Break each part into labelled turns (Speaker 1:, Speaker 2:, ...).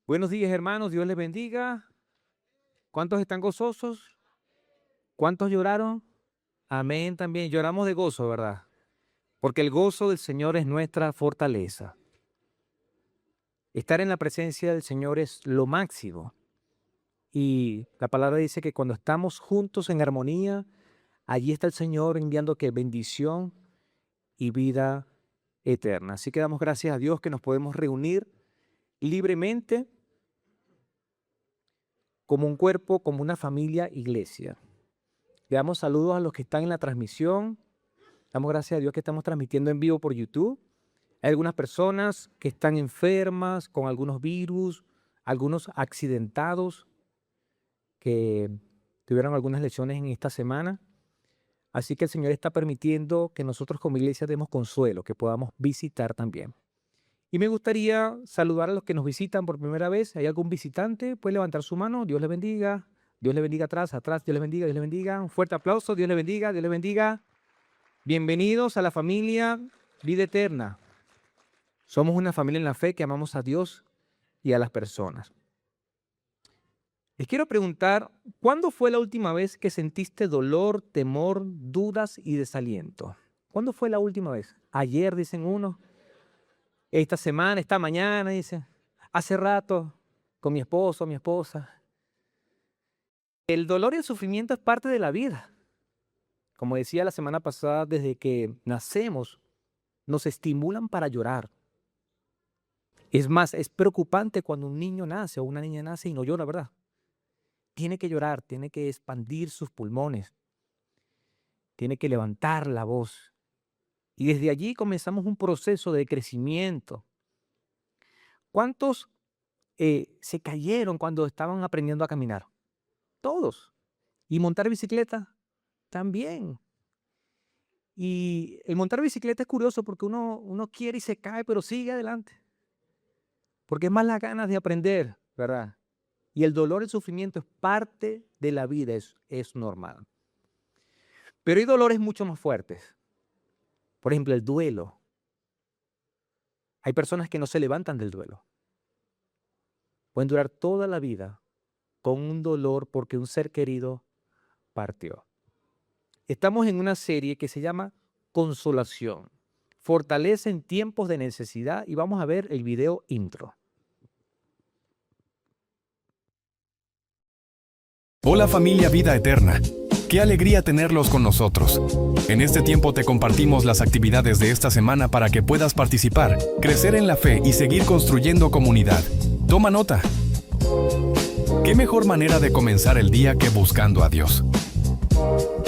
Speaker 1: Buenos días, hermanos. Dios les bendiga. ¿Cuántos están gozosos? ¿Cuántos lloraron? Amén también. Lloramos de gozo, ¿verdad? Porque el gozo del Señor es nuestra fortaleza. Estar en la presencia del Señor es lo máximo. Y la palabra dice que cuando estamos juntos en armonía, allí está el Señor enviando que bendición y vida eterna. Así que damos gracias a Dios que nos podemos reunir libremente como un cuerpo, como una familia, iglesia. Le damos saludos a los que están en la transmisión. Damos gracias a Dios que estamos transmitiendo en vivo por YouTube. Hay algunas personas que están enfermas con algunos virus, algunos accidentados que tuvieron algunas lesiones en esta semana. Así que el Señor está permitiendo que nosotros como iglesia demos consuelo, que podamos visitar también. Y me gustaría saludar a los que nos visitan por primera vez. ¿Hay algún visitante? Puede levantar su mano. Dios le bendiga. Dios le bendiga atrás, atrás. Dios le bendiga, Dios le bendiga. Un fuerte aplauso. Dios le bendiga, Dios le bendiga. Bienvenidos a la familia Vida Eterna. Somos una familia en la fe que amamos a Dios y a las personas. Les quiero preguntar, ¿cuándo fue la última vez que sentiste dolor, temor, dudas y desaliento? ¿Cuándo fue la última vez? Ayer, dicen unos. Esta semana, esta mañana, dicen. Hace rato, con mi esposo, mi esposa. El dolor y el sufrimiento es parte de la vida. Como decía la semana pasada, desde que nacemos, nos estimulan para llorar. Es más, es preocupante cuando un niño nace o una niña nace y no llora, ¿verdad? Tiene que llorar, tiene que expandir sus pulmones, tiene que levantar la voz. Y desde allí comenzamos un proceso de crecimiento. ¿Cuántos se cayeron cuando estaban aprendiendo a caminar? Todos. ¿Y montar bicicleta? También. Y el montar bicicleta es curioso porque uno quiere y se cae, pero sigue adelante. Porque es más las ganas de aprender, ¿verdad? Y el dolor, el sufrimiento es parte de la vida, es normal. Pero hay dolores mucho más fuertes. Por ejemplo, el duelo. Hay personas que no se levantan del duelo. Pueden durar toda la vida con un dolor porque un ser querido partió. Estamos en una serie que se llama Consolación. Fortalece en tiempos de necesidad y vamos a ver el video intro.
Speaker 2: Hola familia Vida Eterna. Qué alegría tenerlos con nosotros. En este tiempo te compartimos las actividades de esta semana para que puedas participar, crecer en la fe y seguir construyendo comunidad. Toma nota. ¿Qué mejor manera de comenzar el día que buscando a Dios?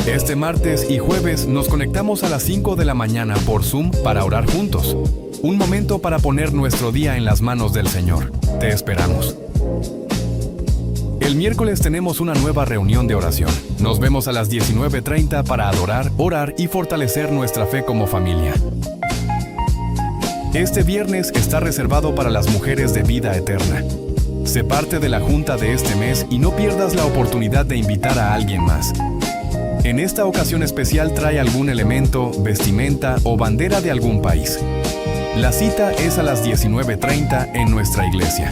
Speaker 2: Este martes y jueves nos conectamos a las 5 de la mañana por Zoom para orar juntos. Un momento para poner nuestro día en las manos del Señor. Te esperamos. El miércoles tenemos una nueva reunión de oración. Nos vemos a las 19:30 para adorar, orar y fortalecer nuestra fe como familia. Este viernes está reservado para las mujeres de Vida Eterna. Sé parte de la junta de este mes y no pierdas la oportunidad de invitar a alguien más. En esta ocasión especial trae algún elemento, vestimenta o bandera de algún país. La cita es a las 19:30 en nuestra iglesia.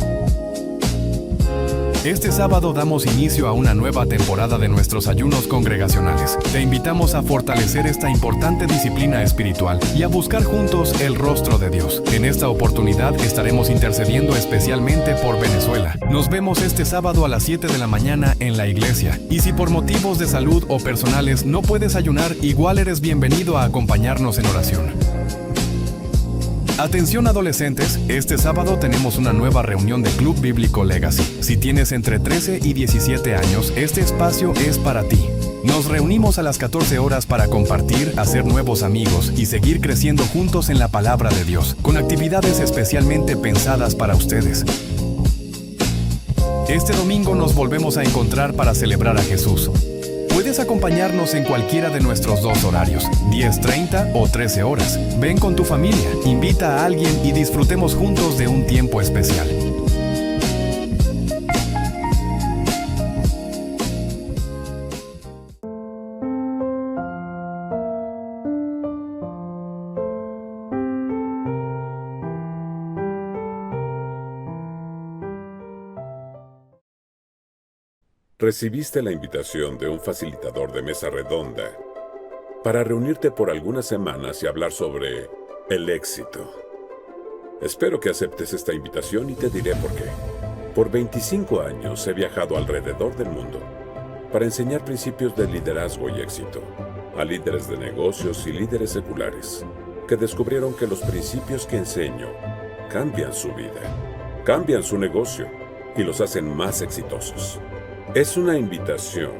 Speaker 2: Este sábado damos inicio a una nueva temporada de nuestros ayunos congregacionales. Te invitamos a fortalecer esta importante disciplina espiritual y a buscar juntos el rostro de Dios. En esta oportunidad estaremos intercediendo especialmente por Venezuela. Nos vemos este sábado a las 7 de la mañana en la iglesia. Y si por motivos de salud o personales no puedes ayunar, igual eres bienvenido a acompañarnos en oración. Atención adolescentes, este sábado tenemos una nueva reunión de Club Bíblico Legacy. Si tienes entre 13 y 17 años, este espacio es para ti. Nos reunimos a las 14 horas para compartir, hacer nuevos amigos y seguir creciendo juntos en la palabra de Dios, con actividades especialmente pensadas para ustedes. Este domingo nos volvemos a encontrar para celebrar a Jesús. Puedes acompañarnos en cualquiera de nuestros dos horarios, 10:30 o 13 horas. Ven con tu familia, invita a alguien y disfrutemos juntos de un tiempo especial.
Speaker 3: Recibiste la invitación de un facilitador de mesa redonda para reunirte por algunas semanas y hablar sobre el éxito. Espero que aceptes esta invitación y te diré por qué. Por 25 años he viajado alrededor del mundo para enseñar principios de liderazgo y éxito a líderes de negocios y líderes seculares que descubrieron que los principios que enseño cambian su vida, cambian su negocio y los hacen más exitosos. Es una invitación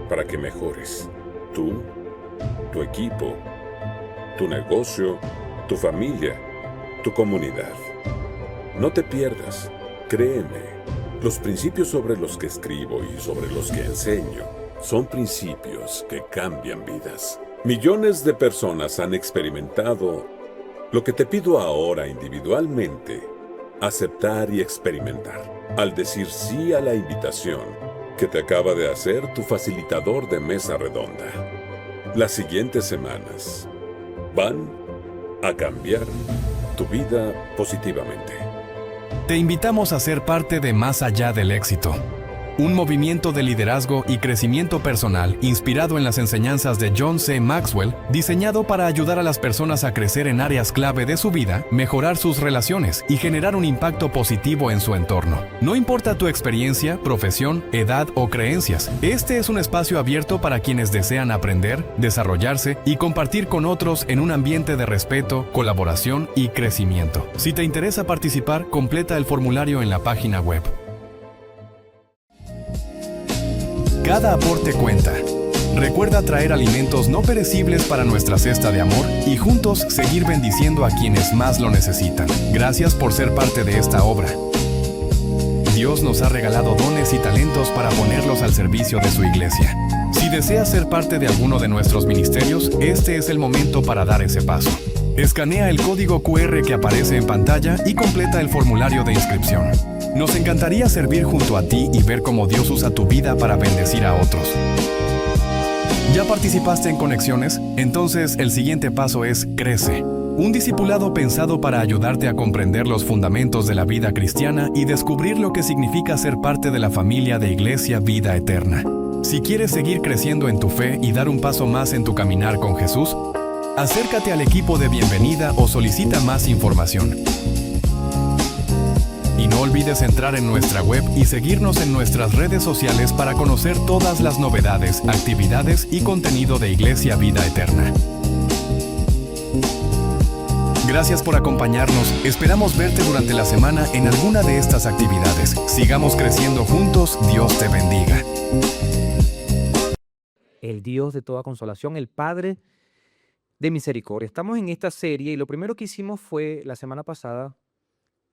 Speaker 3: para que mejores tú, tu equipo, tu negocio, tu familia, tu comunidad. No te pierdas, créeme, los principios sobre los que escribo y sobre los que enseño son principios que cambian vidas. Millones de personas han experimentado lo que te pido ahora individualmente, aceptar y experimentar, al decir sí a la invitación que te acaba de hacer tu facilitador de mesa redonda. Las siguientes semanas van a cambiar tu vida positivamente.
Speaker 2: Te invitamos a ser parte de Más Allá del Éxito, un movimiento de liderazgo y crecimiento personal inspirado en las enseñanzas de John C. Maxwell, diseñado para ayudar a las personas a crecer en áreas clave de su vida, mejorar sus relaciones y generar un impacto positivo en su entorno. No importa tu experiencia, profesión, edad o creencias, este es un espacio abierto para quienes desean aprender, desarrollarse y compartir con otros en un ambiente de respeto, colaboración y crecimiento. Si te interesa participar, completa el formulario en la página web. Cada aporte cuenta. Recuerda traer alimentos no perecibles para nuestra cesta de amor y juntos seguir bendiciendo a quienes más lo necesitan. Gracias por ser parte de esta obra. Dios nos ha regalado dones y talentos para ponerlos al servicio de su iglesia. Si deseas ser parte de alguno de nuestros ministerios, este es el momento para dar ese paso. Escanea el código QR que aparece en pantalla y completa el formulario de inscripción. Nos encantaría servir junto a ti y ver cómo Dios usa tu vida para bendecir a otros. ¿Ya participaste en Conexiones? Entonces el siguiente paso es Crece. Un discipulado pensado para ayudarte a comprender los fundamentos de la vida cristiana y descubrir lo que significa ser parte de la familia de Iglesia Vida Eterna. Si quieres seguir creciendo en tu fe y dar un paso más en tu caminar con Jesús, acércate al equipo de bienvenida o solicita más información. Y no olvides entrar en nuestra web y seguirnos en nuestras redes sociales para conocer todas las novedades, actividades y contenido de Iglesia Vida Eterna. Gracias por acompañarnos. Esperamos verte durante la semana en alguna de estas actividades. Sigamos creciendo juntos. Dios te bendiga.
Speaker 1: El Dios de toda consolación, el Padre de misericordia. Estamos en esta serie y lo primero que hicimos fue, la semana pasada,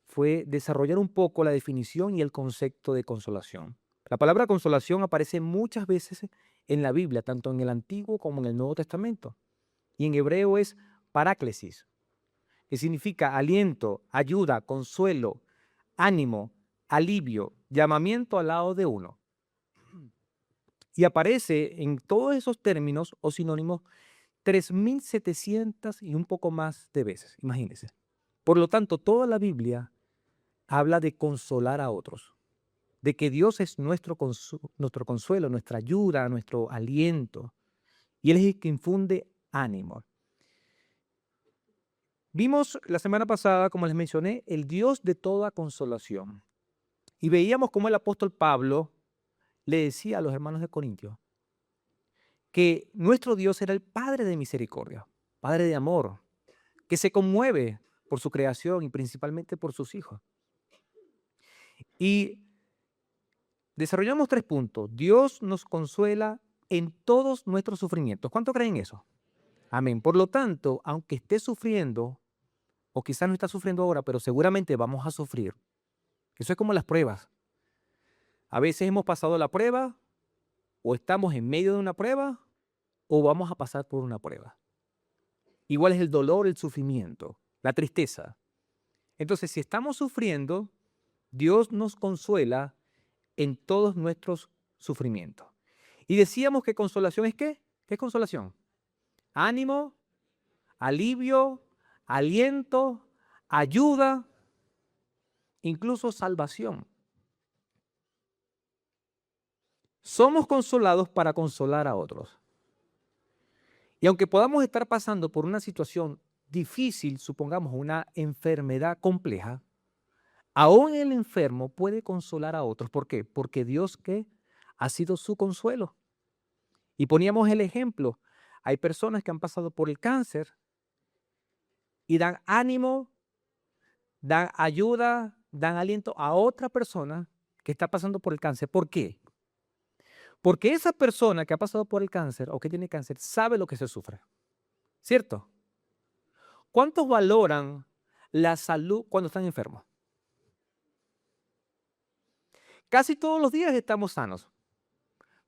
Speaker 1: fue desarrollar un poco la definición y el concepto de consolación. La palabra consolación aparece muchas veces en la Biblia, tanto en el Antiguo como en el Nuevo Testamento. Y en hebreo es paráclesis, que significa aliento, ayuda, consuelo, ánimo, alivio, llamamiento al lado de uno. Y aparece en todos esos términos o sinónimos 3.700 y un poco más de veces, imagínense. Por lo tanto, toda la Biblia habla de consolar a otros, de que Dios es nuestro consuelo, nuestra ayuda, nuestro aliento, y Él es el que infunde ánimo. Vimos la semana pasada, como les mencioné, el Dios de toda consolación, y veíamos cómo el apóstol Pablo le decía a los hermanos de Corintios que nuestro Dios era el Padre de misericordia, Padre de amor, que se conmueve por su creación y principalmente por sus hijos. Y desarrollamos 3 puntos. Dios nos consuela en todos nuestros sufrimientos. ¿Cuánto creen eso? Amén. Por lo tanto, aunque esté sufriendo, o quizás no está sufriendo ahora, pero seguramente vamos a sufrir. Eso es como las pruebas. A veces hemos pasado la prueba, o estamos en medio de una prueba, o vamos a pasar por una prueba. Igual es el dolor, el sufrimiento, la tristeza. Entonces, si estamos sufriendo, Dios nos consuela en todos nuestros sufrimientos. Y decíamos que consolación es ¿qué? ¿Qué es consolación? Ánimo, alivio, aliento, ayuda, incluso salvación. Somos consolados para consolar a otros. Y aunque podamos estar pasando por una situación difícil, supongamos una enfermedad compleja, aún el enfermo puede consolar a otros. ¿Por qué? Porque Dios ¿qué? Ha sido su consuelo. Y poníamos el ejemplo. Hay personas que han pasado por el cáncer y dan ánimo, dan ayuda, dan aliento a otra persona que está pasando por el cáncer. ¿Por qué? Porque esa persona que ha pasado por el cáncer o que tiene cáncer sabe lo que se sufre. ¿Cierto? ¿Cuántos valoran la salud cuando están enfermos? Casi todos los días estamos sanos.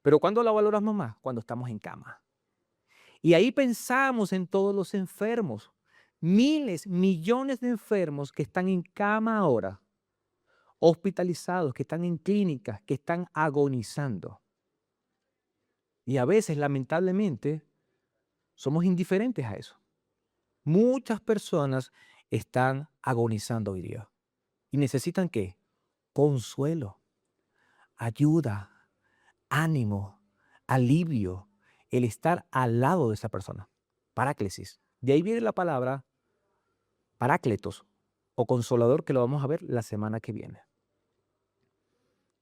Speaker 1: Pero ¿cuándo la valoramos más? Cuando estamos en cama. Y ahí pensamos en todos los enfermos. Miles, millones de enfermos que están en cama ahora, hospitalizados, que están en clínicas, que están agonizando. Y a veces, lamentablemente, somos indiferentes a eso. Muchas personas están agonizando hoy día. ¿Y necesitan qué? Consuelo, ayuda, ánimo, alivio, el estar al lado de esa persona. Paráclesis. De ahí viene la palabra parácletos o consolador, que lo vamos a ver la semana que viene.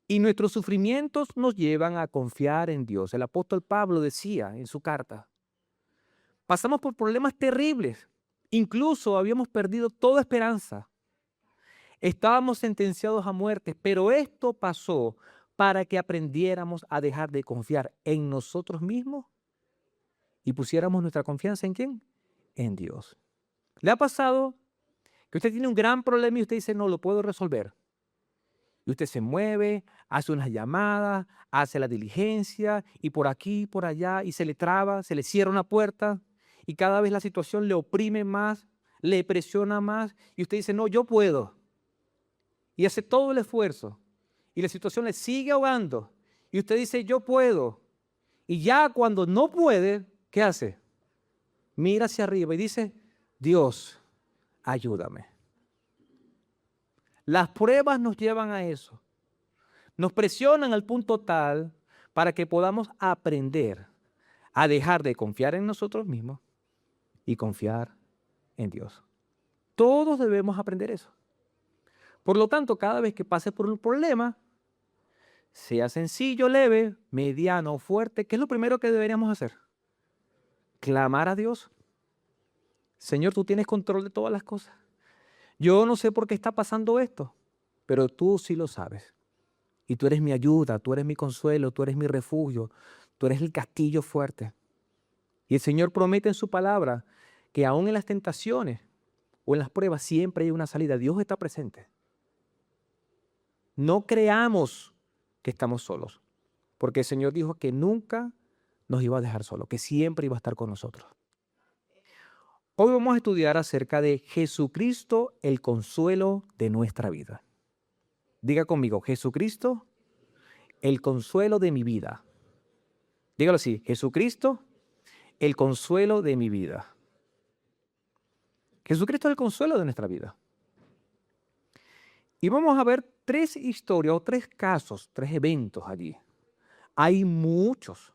Speaker 1: Y nuestros sufrimientos nos llevan a confiar en Dios. El apóstol Pablo decía en su carta, pasamos por problemas terribles, incluso habíamos perdido toda esperanza. Estábamos sentenciados a muerte, pero esto pasó para que aprendiéramos a dejar de confiar en nosotros mismos y pusiéramos nuestra confianza ¿en quién? En Dios. ¿Le ha pasado que usted tiene un gran problema y usted dice, no lo puedo resolver? Y usted se mueve, hace unas llamadas, hace la diligencia y por aquí, por allá, y se le traba, se le cierra una puerta y cada vez la situación le oprime más, le presiona más y usted dice, no, yo puedo. Y hace todo el esfuerzo y la situación le sigue ahogando y usted dice, yo puedo. Y ya cuando no puede, ¿qué hace? Mira hacia arriba y dice, Dios, ayúdame. Las pruebas nos llevan a eso. Nos presionan al punto tal para que podamos aprender a dejar de confiar en nosotros mismos y confiar en Dios. Todos debemos aprender eso. Por lo tanto, cada vez que pase por un problema, sea sencillo, leve, mediano o fuerte, ¿qué es lo primero que deberíamos hacer? Clamar a Dios. Señor, tú tienes control de todas las cosas. Yo no sé por qué está pasando esto, pero tú sí lo sabes. Y tú eres mi ayuda, tú eres mi consuelo, tú eres mi refugio, tú eres el castillo fuerte. Y el Señor promete en su palabra que aún en las tentaciones o en las pruebas siempre hay una salida. Dios está presente. No creamos que estamos solos, porque el Señor dijo que nunca nos iba a dejar solos, que siempre iba a estar con nosotros. Hoy vamos a estudiar acerca de Jesucristo, el consuelo de nuestra vida. Diga conmigo, Jesucristo, el consuelo de mi vida. Dígalo así, Jesucristo, el consuelo de mi vida. Jesucristo es el consuelo de nuestra vida. Y vamos a ver 3 historias o 3 casos, 3 eventos allí. Hay muchos.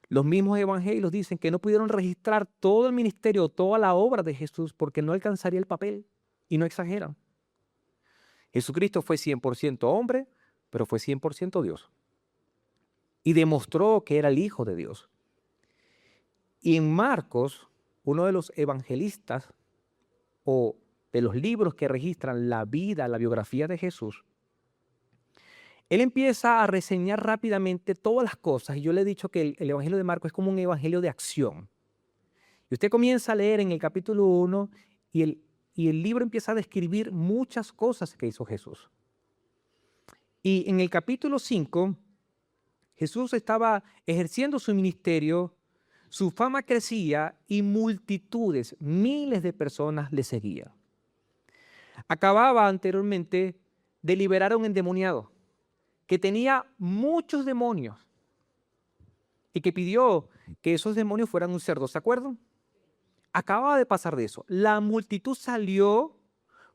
Speaker 1: Los mismos evangelios dicen que no pudieron registrar todo el ministerio, toda la obra de Jesús porque no alcanzaría el papel y no exageran. Jesucristo fue 100% hombre, pero fue 100% Dios. Y demostró que era el Hijo de Dios. Y en Marcos, uno de los evangelistas o de los libros que registran la vida, la biografía de Jesús, él empieza a reseñar rápidamente todas las cosas. Y yo le he dicho que el evangelio de Marcos es como un evangelio de acción. Y usted comienza a leer en el capítulo 1 y el libro empieza a describir muchas cosas que hizo Jesús. Y en el capítulo 5, Jesús estaba ejerciendo su ministerio, su fama crecía y multitudes, miles de personas le seguían. Acababa anteriormente de liberar a un endemoniado que tenía muchos demonios y que pidió que esos demonios fueran un cerdo, ¿se acuerdan? Acababa de pasar de eso. La multitud salió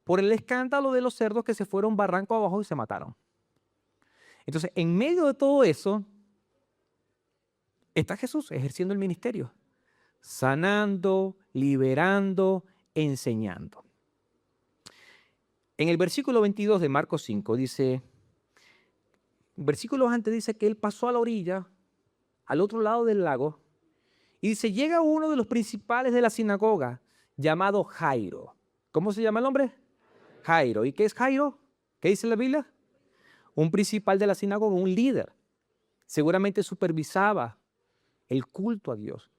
Speaker 1: por el escándalo de los cerdos que se fueron barranco abajo y se mataron. Entonces, en medio de todo eso, está Jesús ejerciendo el ministerio, sanando, liberando, enseñando. En el versículo 22 de Marcos 5 dice, versículos antes dice que él pasó a la orilla, al otro lado del lago, y dice, llega uno de los principales de la sinagoga, llamado Jairo. ¿Cómo se llama el hombre? Jairo. ¿Y qué es Jairo? ¿Qué dice la Biblia? Un principal de la sinagoga, un líder. Seguramente supervisaba el culto a Dios.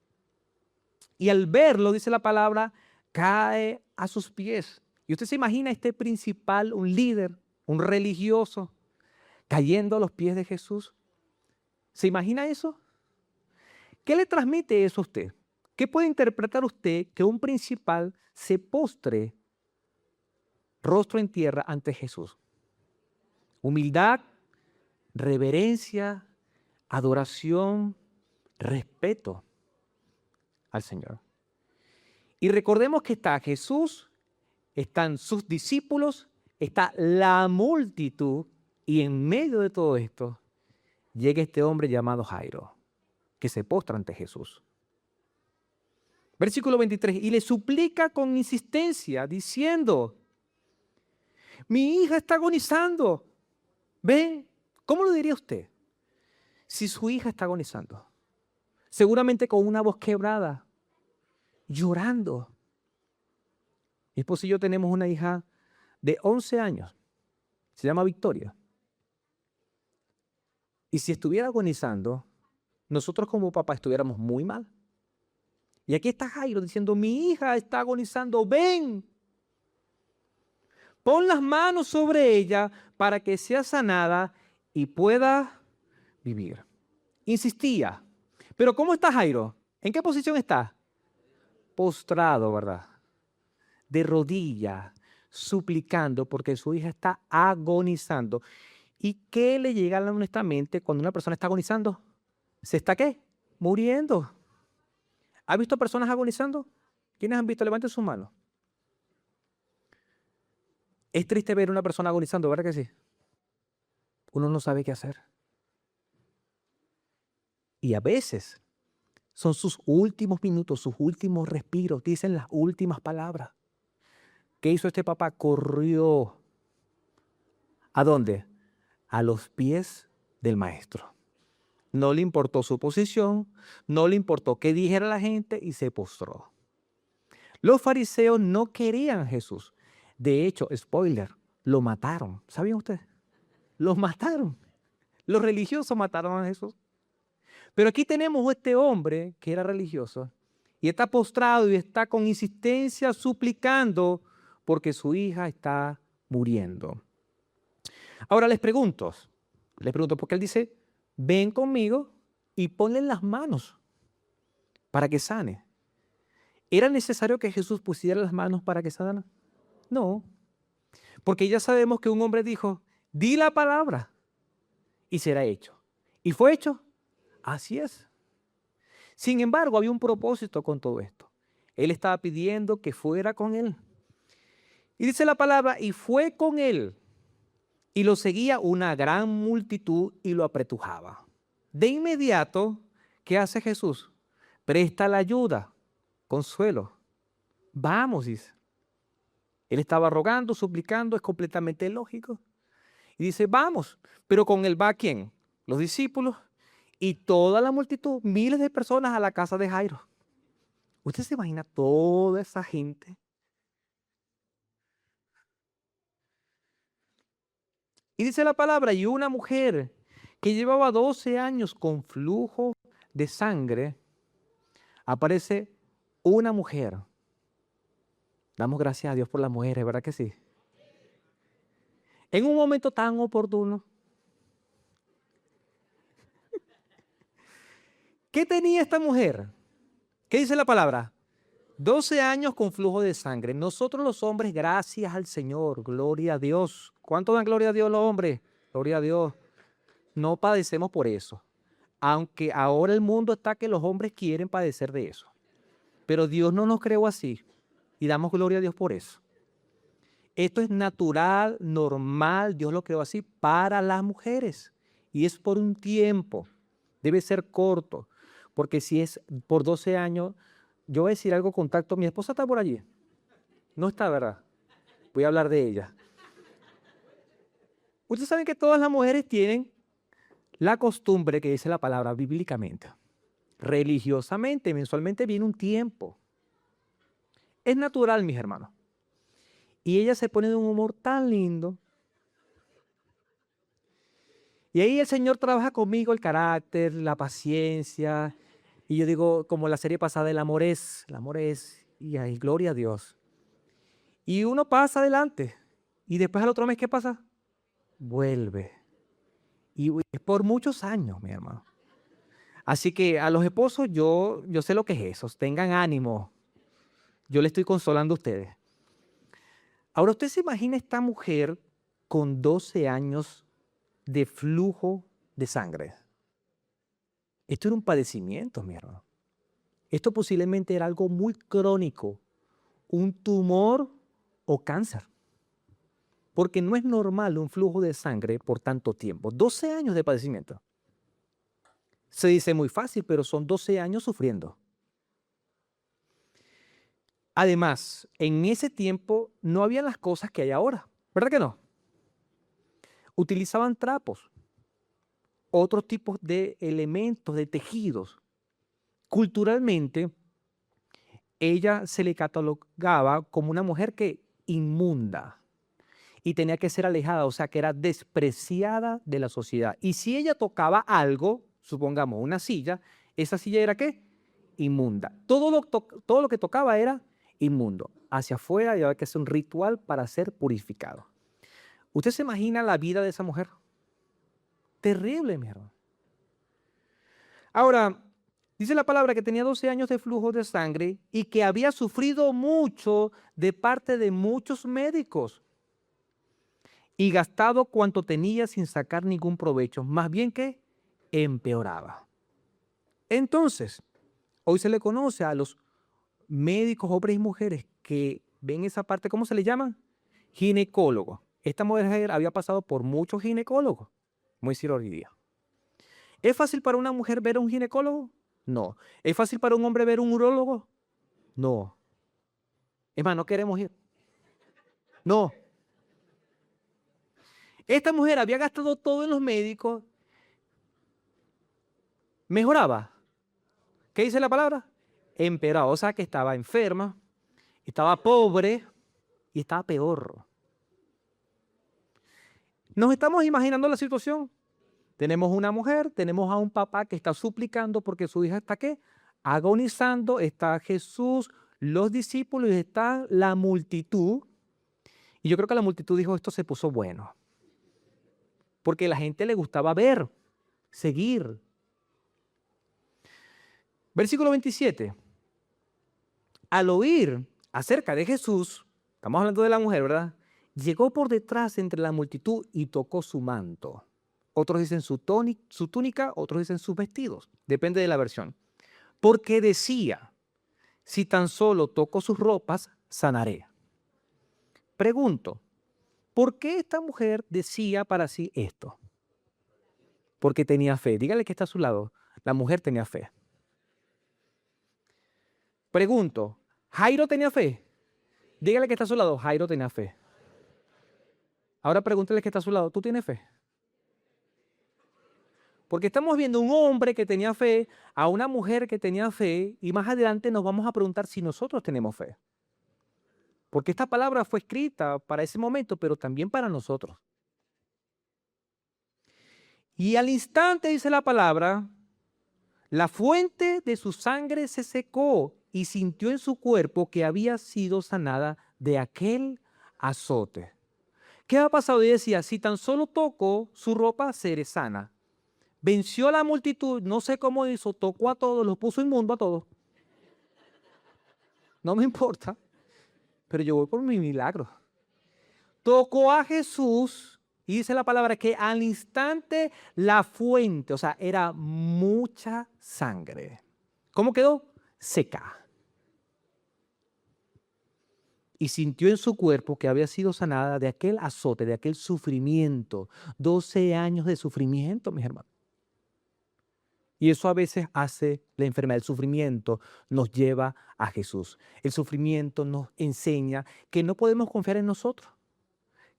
Speaker 1: Y al verlo, dice la palabra, cae a sus pies. Y usted se imagina este principal, un líder, un religioso, cayendo a los pies de Jesús. ¿Se imagina eso? ¿Qué le transmite eso a usted? ¿Qué puede interpretar usted que un principal se postre rostro en tierra ante Jesús? Humildad, reverencia, adoración, respeto al Señor. Y recordemos que está Jesús, están sus discípulos, está la multitud, y en medio de todo esto llega este hombre llamado Jairo, que se postra ante Jesús. Versículo 23, y le suplica con insistencia, diciendo, mi hija está agonizando. ¿Ve? ¿Cómo lo diría usted? Si su hija está agonizando, seguramente con una voz quebrada, llorando. Mi esposo y yo tenemos una hija de 11 años, se llama Victoria. Y si estuviera agonizando, nosotros como papá estuviéramos muy mal. Y aquí está Jairo diciendo, mi hija está agonizando, ven, pon las manos sobre ella para que sea sanada y pueda vivir. Insistía. Pero ¿cómo está Jairo? ¿En qué posición está? Postrado, ¿verdad? De rodillas, suplicando porque su hija está agonizando. ¿Y qué le llega honestamente cuando una persona está agonizando? ¿Se está qué? Muriendo. ¿Ha visto personas agonizando? ¿Quiénes han visto? Levanten sus manos. Es triste ver a una persona agonizando, ¿verdad que sí? Uno no sabe qué hacer. Y a veces son sus últimos minutos, sus últimos respiros, dicen las últimas palabras. ¿Qué hizo este papá? Corrió. ¿A dónde? A los pies del maestro. No le importó su posición, no le importó qué dijera la gente y se postró. Los fariseos no querían a Jesús. De hecho, spoiler, lo mataron. ¿Sabían ustedes? Los mataron. Los religiosos mataron a Jesús. Pero aquí tenemos a este hombre que era religioso y está postrado y está con insistencia suplicando porque su hija está muriendo. Ahora les pregunto, porque él dice, ven conmigo y ponle las manos para que sane. ¿Era necesario que Jesús pusiera las manos para que sanara? No, porque ya sabemos que un hombre dijo, di la palabra y será hecho. ¿Y fue hecho? Así es. Sin embargo, había un propósito con todo esto. Él estaba pidiendo que fuera con él. Y dice la palabra, y fue con él. Y lo seguía una gran multitud y lo apretujaba. De inmediato, ¿qué hace Jesús? Presta la ayuda, consuelo. Vamos, dice. Él estaba rogando, suplicando, es completamente lógico. Y dice, vamos. Pero con él va ¿quién? Los discípulos y toda la multitud, miles de personas a la casa de Jairo. ¿Usted se imagina toda esa gente? Y dice la palabra, y una mujer que llevaba 12 años con flujo de sangre, aparece una mujer. Damos gracias a Dios por las mujeres, ¿verdad que sí? En un momento tan oportuno. ¿Qué tenía esta mujer? ¿Qué dice la palabra? 12 años con flujo de sangre. Nosotros los hombres, gracias al Señor, gloria a Dios. ¿Cuánto dan gloria a Dios los hombres? Gloria a Dios. No padecemos por eso. Aunque ahora el mundo está que los hombres quieren padecer de eso. Pero Dios no nos creó así. Y damos gloria a Dios por eso. Esto es natural, normal. Dios lo creó así para las mujeres. y es por un tiempo. Debe ser corto, porque si es por 12 años, yo voy a decir algo con tacto. Mi esposa está por allí. No está, ¿verdad? Voy a hablar de ella. Ustedes saben que todas las mujeres tienen la costumbre que dice la palabra bíblicamente. Religiosamente, mensualmente viene un tiempo. Es natural, mis hermanos. Y ella se pone de un humor tan lindo. Y ahí el Señor trabaja conmigo el carácter, la paciencia. Y yo digo, como la serie pasada, el amor es, y ahí, gloria a Dios. Y uno pasa adelante. Y después al otro mes, ¿qué pasa? Vuelve. Y es por muchos años, mi hermano. Así que a los esposos yo sé lo que es eso. Tengan ánimo. Yo le estoy consolando a ustedes. Ahora, usted se imagina esta mujer con 12 años de flujo de sangre. Esto era un padecimiento, mi hermano. Esto posiblemente era algo muy crónico, un tumor o cáncer. Porque no es normal un flujo de sangre por tanto tiempo. 12 años de padecimiento. Se dice muy fácil, pero son 12 años sufriendo. Además, en ese tiempo no habían las cosas que hay ahora. ¿Verdad que no? Utilizaban trapos, otros tipos de elementos, de tejidos. Culturalmente, ella se le catalogaba como una mujer que inmunda y tenía que ser alejada, o sea, que era despreciada de la sociedad. Y si ella tocaba algo, supongamos una silla, esa silla era ¿qué? Inmunda. Todo lo que tocaba era inmundo. Hacia afuera había que hacer un ritual para ser purificado. ¿Usted se imagina la vida de esa mujer? Terrible, mi hermano. Ahora, dice la palabra que tenía 12 años de flujo de sangre y que había sufrido mucho de parte de muchos médicos y gastado cuanto tenía sin sacar ningún provecho, más bien que empeoraba. Entonces, hoy se le conoce a los médicos, hombres y mujeres que ven esa parte, ¿cómo se le llaman? Ginecólogos. Esta mujer había pasado por muchos ginecólogos, como decir hoy día. ¿Es fácil para una mujer ver a un ginecólogo? No. ¿Es fácil para un hombre ver a un urólogo? No. Es más, no queremos ir. No. Esta mujer había gastado todo en los médicos. ¿Mejoraba? ¿Qué dice la palabra? Empeoraba. O sea que estaba enferma, estaba pobre y estaba peor. ¿Nos estamos imaginando la situación? Tenemos una mujer, tenemos a un papá que está suplicando porque su hija está ¿qué? Agonizando, está Jesús, los discípulos y está la multitud. Y yo creo que la multitud dijo, esto se puso bueno. Porque a la gente le gustaba ver, seguir. Versículo 27. Al oír acerca de Jesús, estamos hablando de la mujer, ¿verdad? Llegó por detrás entre la multitud y tocó su manto. Otros dicen su túnica, otros dicen sus vestidos. Depende de la versión. Porque decía, si tan solo toco sus ropas, sanaré. Pregunto, ¿por qué esta mujer decía para sí esto? Porque tenía fe. Dígale que está a su lado. La mujer tenía fe. Pregunto, ¿Jairo tenía fe? Dígale que está a su lado. Jairo tenía fe. Ahora pregúntale que está a su lado. ¿Tú tienes fe? Porque estamos viendo un hombre que tenía fe, a una mujer que tenía fe, y más adelante nos vamos a preguntar si nosotros tenemos fe. Porque esta palabra fue escrita para ese momento, pero también para nosotros. Y al instante, dice la palabra, la fuente de su sangre se secó y sintió en su cuerpo que había sido sanada de aquel azote. ¿Qué ha pasado? Y decía, si tan solo toco su ropa, seré sana. Venció a la multitud, no sé cómo hizo, tocó a todos, los puso inmundo a todos. No me importa, pero yo voy por mi milagro. Tocó a Jesús y dice la palabra que al instante la fuente, o sea, era mucha sangre. ¿Cómo quedó? Seca. y sintió en su cuerpo que había sido sanada de aquel azote, de aquel sufrimiento. 12 años de sufrimiento, mis hermanos. Y eso a veces hace la enfermedad. El sufrimiento nos lleva a Jesús. El sufrimiento nos enseña que no podemos confiar en nosotros.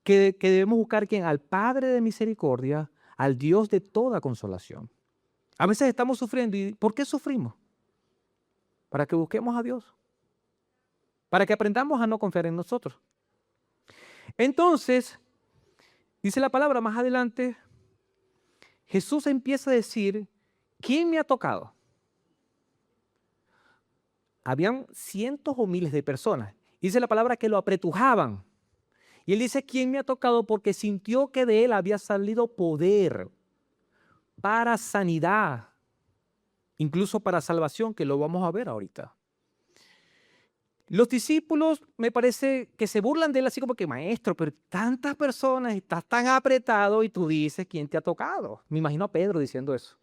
Speaker 1: Que debemos buscar ¿quién? Al Padre de misericordia, al Dios de toda consolación. A veces estamos sufriendo. ¿Y por qué sufrimos? Para que busquemos a Dios. Para que aprendamos a no confiar en nosotros. Entonces, dice la palabra más adelante, Jesús empieza a decir, ¿quién me ha tocado? Habían cientos o miles de personas. Dice la palabra que lo apretujaban. Y él dice, ¿quién me ha tocado? Porque sintió que de él había salido poder para sanidad, incluso para salvación, que lo vamos a ver ahorita. Los discípulos me parece que se burlan de él así como que, maestro, pero tantas personas, estás tan apretado y tú dices, ¿quién te ha tocado? Me imagino a Pedro diciendo eso.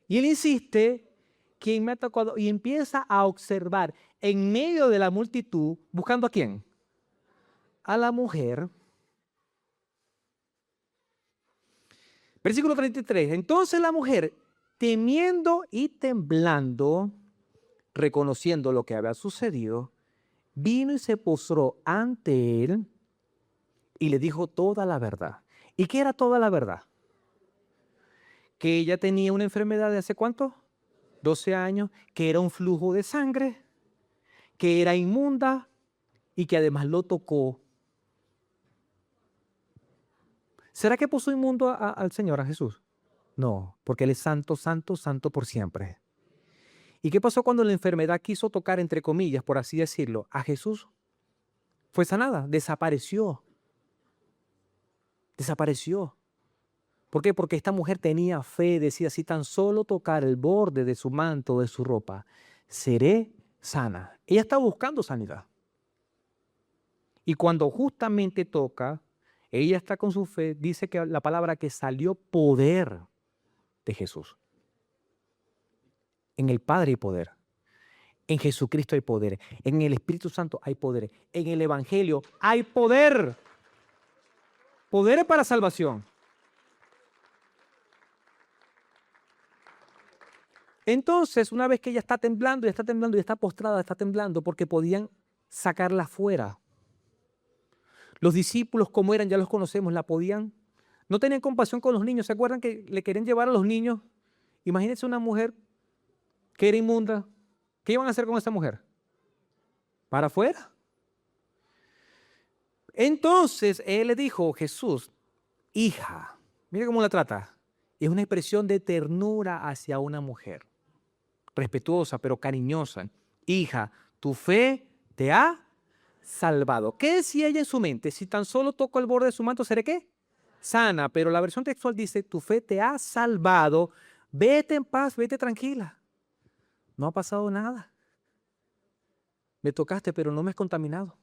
Speaker 1: Y él insiste, ¿quién me ha tocado? Y empieza a observar en medio de la multitud, ¿buscando a quién? A la mujer. Versículo 33. Entonces la mujer, temiendo y temblando, reconociendo lo que había sucedido, vino y se postró ante él y le dijo toda la verdad. ¿Y qué era toda la verdad? Que ella tenía una enfermedad de ¿hace cuánto? 12 años, que era un flujo de sangre, que era inmunda y que además lo tocó. ¿Será que puso inmundo al Señor, a Jesús? No, porque Él es santo, santo, santo por siempre. ¿Y qué pasó cuando la enfermedad quiso tocar, entre comillas, por así decirlo, a Jesús? Fue sanada, desapareció. Desapareció. ¿Por qué? Porque esta mujer tenía fe, decía, si tan solo tocar el borde de su manto, de su ropa, seré sana. Ella estaba buscando sanidad. Y cuando justamente toca, ella está con su fe, dice que la palabra que salió poder de Jesús. En el Padre hay poder. En Jesucristo hay poder. En el Espíritu Santo hay poder. En el Evangelio hay poder. Poder para salvación. Entonces, una vez que ella está temblando, y está temblando, y está postrada, está temblando, porque podían sacarla fuera. Los discípulos, como eran, ya los conocemos, la podían. No tenían compasión con los niños. ¿Se acuerdan que le querían llevar a los niños? Imagínense una mujer que era inmunda. ¿Qué iban a hacer con esa mujer? Para afuera. Entonces, él le dijo, Jesús, hija, mire cómo la trata. Es una expresión de ternura hacia una mujer. Respetuosa, pero cariñosa. Hija, tu fe te ha salvado. ¿Qué decía ella en su mente? Si tan solo toco el borde de su manto, ¿seré qué? Sana. Pero la versión textual dice, tu fe te ha salvado. Vete en paz, vete tranquila. No ha pasado nada. Me tocaste, pero no me has contaminado.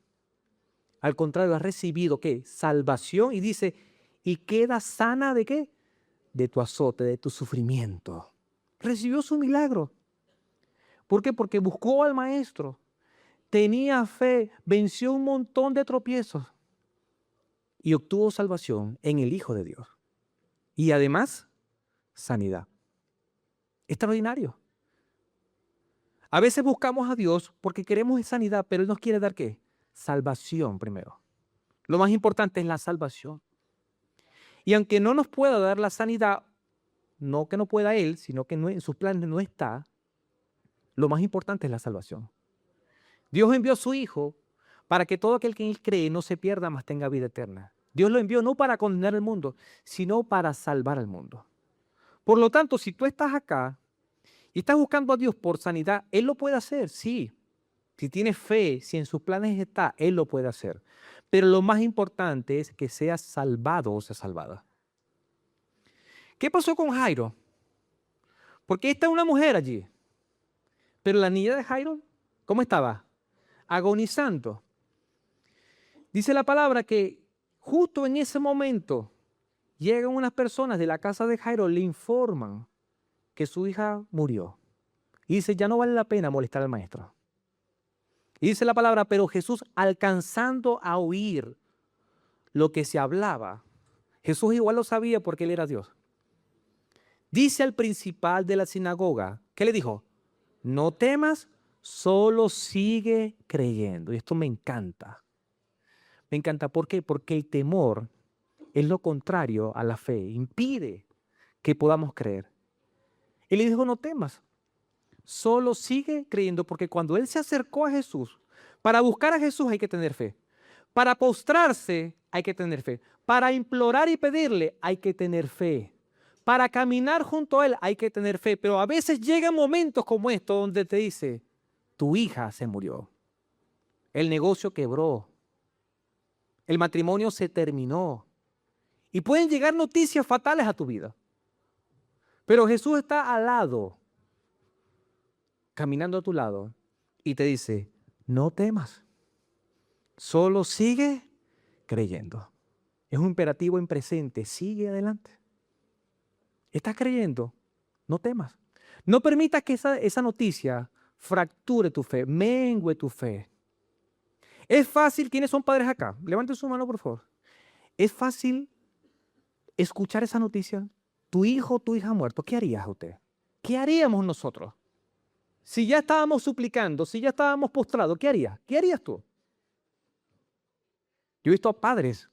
Speaker 1: Al contrario, has recibido, ¿qué? Salvación. Y dice, ¿y queda sana de qué? De tu azote, de tu sufrimiento. Recibió su milagro. ¿Por qué? Porque buscó al Maestro. Tenía fe, venció un montón de tropiezos y obtuvo salvación en el Hijo de Dios. Y además, sanidad. Extraordinario. A veces buscamos a Dios porque queremos sanidad, pero Él nos quiere dar ¿qué? Salvación primero. Lo más importante es la salvación. Y aunque no nos pueda dar la sanidad, no que no pueda Él, sino que en sus planes no está, lo más importante es la salvación. Dios envió a su Hijo para que todo aquel que en Él cree no se pierda, mas tenga vida eterna. Dios lo envió no para condenar al mundo, sino para salvar al mundo. Por lo tanto, si tú estás acá y estás buscando a Dios por sanidad, Él lo puede hacer, sí. Si tienes fe, si en sus planes está, Él lo puede hacer. Pero lo más importante es que seas salvado o sea salvada. ¿Qué pasó con Jairo? Porque está una mujer allí. Pero la niña de Jairo, ¿cómo estaba? Agonizando. Dice la palabra que justo en ese momento llegan unas personas de la casa de Jairo, le informan que su hija murió. Y dice, ya no vale la pena molestar al maestro. Y dice la palabra, pero Jesús, alcanzando a oír lo que se hablaba, Jesús igual lo sabía porque él era Dios. Dice al principal de la sinagoga, ¿qué le dijo? No temas, solo sigue creyendo. Y esto me encanta. Me encanta, ¿por qué? Porque el temor es lo contrario a la fe, impide que podamos creer. Él le dijo, no temas, solo sigue creyendo, porque cuando él se acercó a Jesús, para buscar a Jesús hay que tener fe. Para postrarse hay que tener fe. Para implorar y pedirle hay que tener fe. Para caminar junto a él hay que tener fe. Pero a veces llegan momentos como estos donde te dice, tu hija se murió, el negocio quebró, el matrimonio se terminó. Y pueden llegar noticias fatales a tu vida. Pero Jesús está al lado, caminando a tu lado, y te dice, no temas, solo sigue creyendo. Es un imperativo en presente, sigue adelante. ¿Estás creyendo? No temas. No permitas que esa noticia fracture tu fe, mengue tu fe. Es fácil, ¿quiénes son padres acá? Levanten su mano, por favor. Es fácil escuchar esa noticia. Tu hijo o tu hija ha muerto. ¿Qué harías usted? ¿Qué haríamos nosotros? Si ya estábamos suplicando, si ya estábamos postrados, ¿qué harías? ¿Qué harías tú? Yo he visto a padres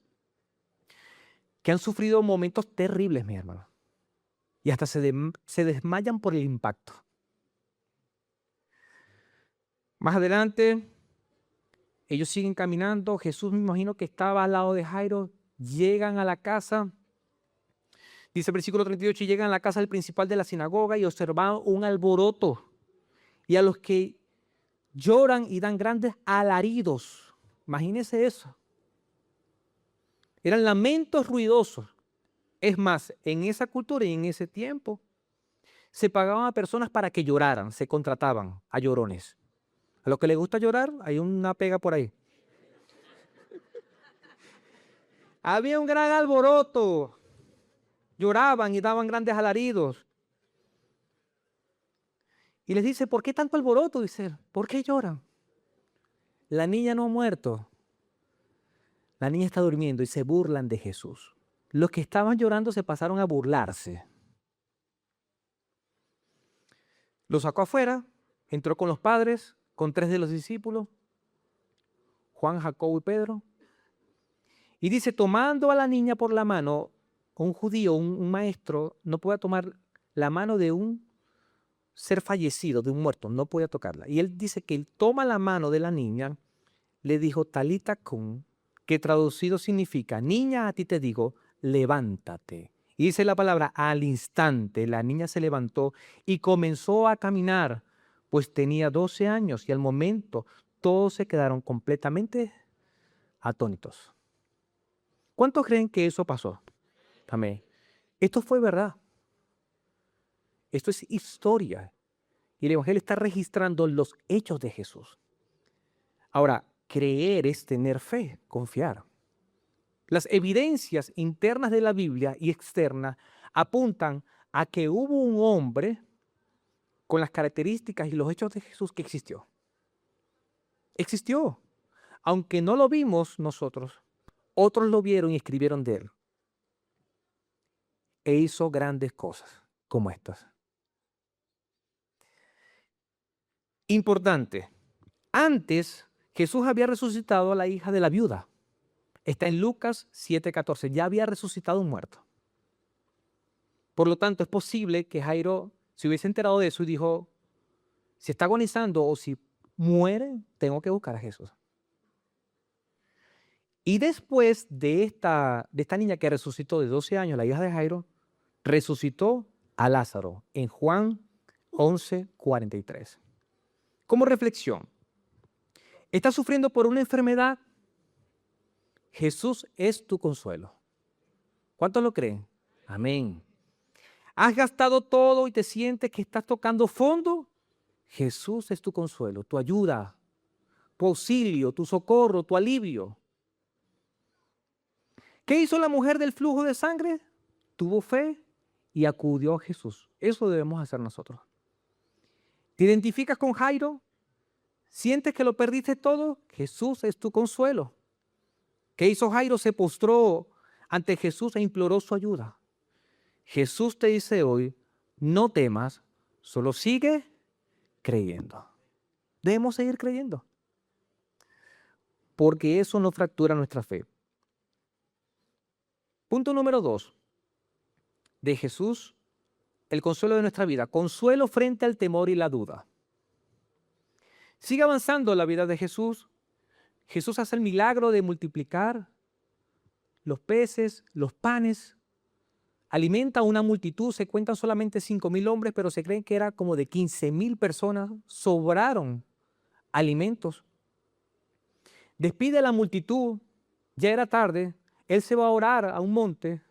Speaker 1: que han sufrido momentos terribles, mi hermano. Y hasta se desmayan por el impacto. Más adelante, ellos siguen caminando. Jesús, me imagino que estaba al lado de Jairo. Llegan a la casa. Dice el versículo 38, y llegan a la casa del principal de la sinagoga y observan un alboroto. Y a los que lloran y dan grandes alaridos. Imagínense eso. Eran lamentos ruidosos. Es más, en esa cultura y en ese tiempo, se pagaban a personas para que lloraran, se contrataban a llorones. A los que les gusta llorar, hay una pega por ahí. Había un gran alboroto. Lloraban y daban grandes alaridos. Y les dice, ¿por qué tanto alboroto? Dice, ¿por qué lloran? La niña no ha muerto. La niña está durmiendo y se burlan de Jesús. Los que estaban llorando se pasaron a burlarse. Lo sacó afuera, entró con los padres, con 3 de los discípulos, Juan, Jacobo y Pedro. Y dice, tomando a la niña por la mano, un judío, un maestro, no puede tomar la mano de un ser fallecido, de un muerto, no podía tocarla. Y él dice que él toma la mano de la niña, le dijo, Talita cum, que traducido significa, niña, a ti te digo, levántate. Y dice la palabra, al instante la niña se levantó y comenzó a caminar, pues tenía 12 años y al momento todos se quedaron completamente atónitos. ¿Cuántos creen que eso pasó? Amén. Esto fue verdad. Esto es historia. Y el Evangelio está registrando los hechos de Jesús. Ahora, creer es tener fe, confiar. Las evidencias internas de la Biblia y externas apuntan a que hubo un hombre con las características y los hechos de Jesús que existió. Existió. Aunque no lo vimos nosotros, otros lo vieron y escribieron de él. E hizo grandes cosas como estas. Importante. Antes, Jesús había resucitado a la hija de la viuda. Está en Lucas 7:14. Ya había resucitado un muerto. Por lo tanto, es posible que Jairo se hubiese enterado de eso y dijo, si está agonizando o si muere, tengo que buscar a Jesús. Y después de esta niña que resucitó de 12 años, la hija de Jairo, resucitó a Lázaro en Juan 11:43. Como reflexión, ¿estás sufriendo por una enfermedad? Jesús es tu consuelo. ¿Cuántos lo creen? Amén. ¿Has gastado todo y te sientes que estás tocando fondo? Jesús es tu consuelo, tu ayuda, tu auxilio, tu socorro, tu alivio. ¿Qué hizo la mujer del flujo de sangre? Tuvo fe y acudió a Jesús. Eso debemos hacer nosotros. ¿Te identificas con Jairo? ¿Sientes que lo perdiste todo? Jesús es tu consuelo. ¿Qué hizo Jairo? Se postró ante Jesús e imploró su ayuda. Jesús te dice hoy, no temas, solo sigue creyendo. Debemos seguir creyendo, porque eso no fractura nuestra fe. Punto número 2. De Jesús, el consuelo de nuestra vida. Consuelo frente al temor y la duda. Sigue avanzando la vida de Jesús. Jesús hace el milagro de multiplicar los peces, los panes. Alimenta a una multitud. Se cuentan solamente 5,000 hombres, pero se creen que era como de 15,000 personas. Sobraron alimentos. Despide a la multitud. Ya era tarde. Él se va a orar a un monte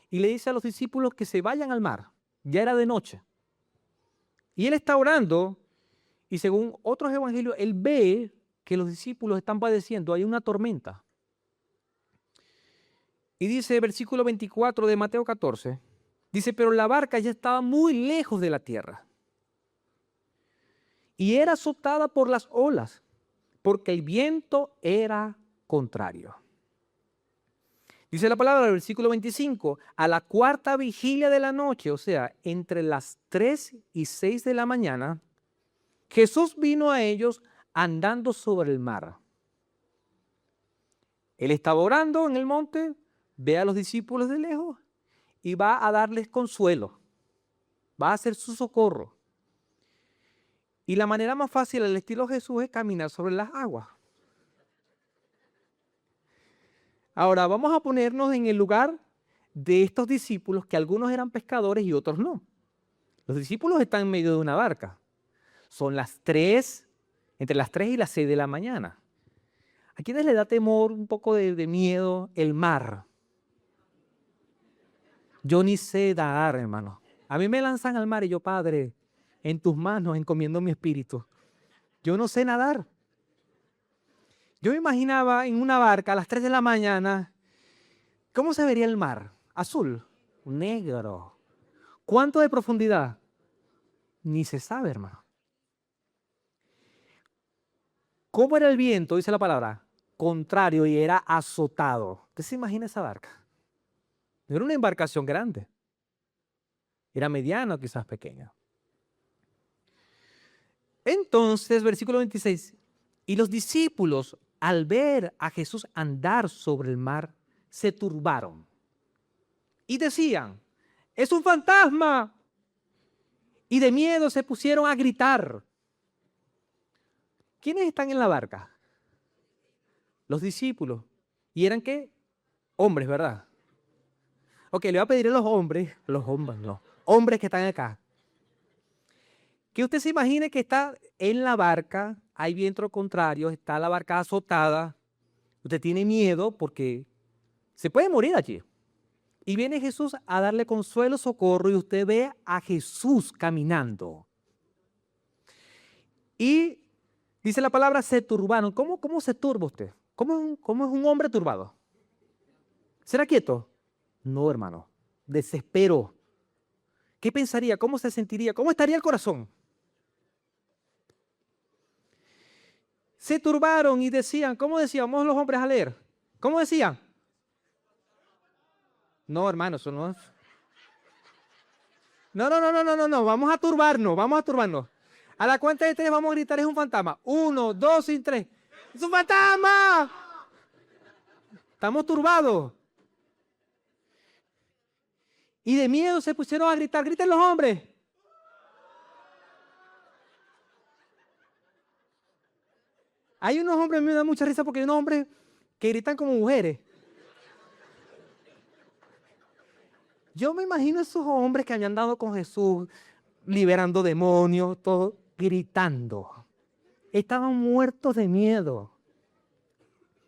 Speaker 1: y le dice a los discípulos que se vayan al mar. Ya era de noche. Y él está orando y según otros evangelios, él ve que los discípulos están padeciendo. Hay una tormenta. Y dice versículo 24 de Mateo 14, dice, pero la barca ya estaba muy lejos de la tierra y era azotada por las olas porque el viento era contrario. Dice la palabra del versículo 25, a la cuarta vigilia de la noche, o sea, entre las 3 y 6 de la mañana, Jesús vino a ellos andando sobre el mar. Él estaba orando en el monte, ve a los discípulos de lejos y va a darles consuelo, va a hacer su socorro. Y la manera más fácil al estilo Jesús es caminar sobre las aguas. Ahora vamos a ponernos en el lugar de estos discípulos, que algunos eran pescadores y otros no. Los discípulos están en medio de una barca. Son entre las 3 y las 6 de la mañana. ¿A quiénes le da temor, un poco de miedo, el mar? Yo ni sé nadar, hermano. A mí me lanzan al mar y yo, Padre, en tus manos encomiendo mi espíritu. Yo no sé nadar. Yo me imaginaba en una barca a las 3 de la mañana, ¿cómo se vería el mar? Azul, negro. ¿Cuánto de profundidad? Ni se sabe, hermano. ¿Cómo era el viento? Dice la palabra. Contrario, y era azotado. ¿Usted se imagina esa barca? No era una embarcación grande. Era mediana o quizás pequeña. Entonces, versículo 26. Y los discípulos, al ver a Jesús andar sobre el mar, se turbaron. Y decían, ¡es un fantasma! Y de miedo se pusieron a gritar. ¿Quiénes están en la barca? Los discípulos. ¿Y eran qué? Hombres, ¿verdad? Ok, le voy a pedir a los hombres no, hombres que están acá, que usted se imagine que está en la barca, hay viento contrario, está la barca azotada, usted tiene miedo porque se puede morir allí. Y viene Jesús a darle consuelo, socorro, y usted ve a Jesús caminando. Y dice la palabra, se turbaron. ¿Cómo se turba usted? ¿Cómo es un hombre turbado? ¿Será quieto? No, hermano. Desespero. ¿Qué pensaría? ¿Cómo se sentiría? ¿Cómo estaría el corazón? Se turbaron y decían, ¿cómo decían? Vamos los hombres a leer. ¿Cómo decían? No, hermano, eso no es. No. Vamos a turbarnos. A la cuenta de 3 vamos a gritar, es un fantasma. 1, 2 y 3. ¡Es un fantasma! Estamos turbados. Y de miedo se pusieron a gritar. ¡Griten los hombres! Hay unos hombres, me da mucha risa porque hay unos hombres que gritan como mujeres. Yo me imagino esos hombres que habían dado con Jesús, liberando demonios, todo, gritando. Estaban muertos de miedo.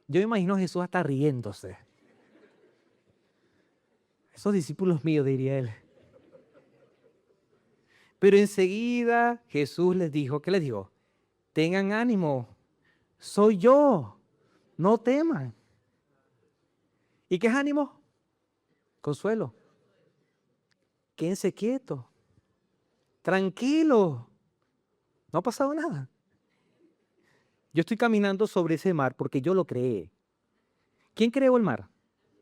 Speaker 1: Yo me imagino a Jesús hasta riéndose. Esos discípulos míos, diría él. Pero enseguida Jesús les dijo, ¿qué les dijo? Tengan ánimo, soy yo, no teman. ¿Y qué es ánimo? Consuelo. Quédense quietos, tranquilos, no ha pasado nada. Yo estoy caminando sobre ese mar porque yo lo creé. ¿Quién creó el mar?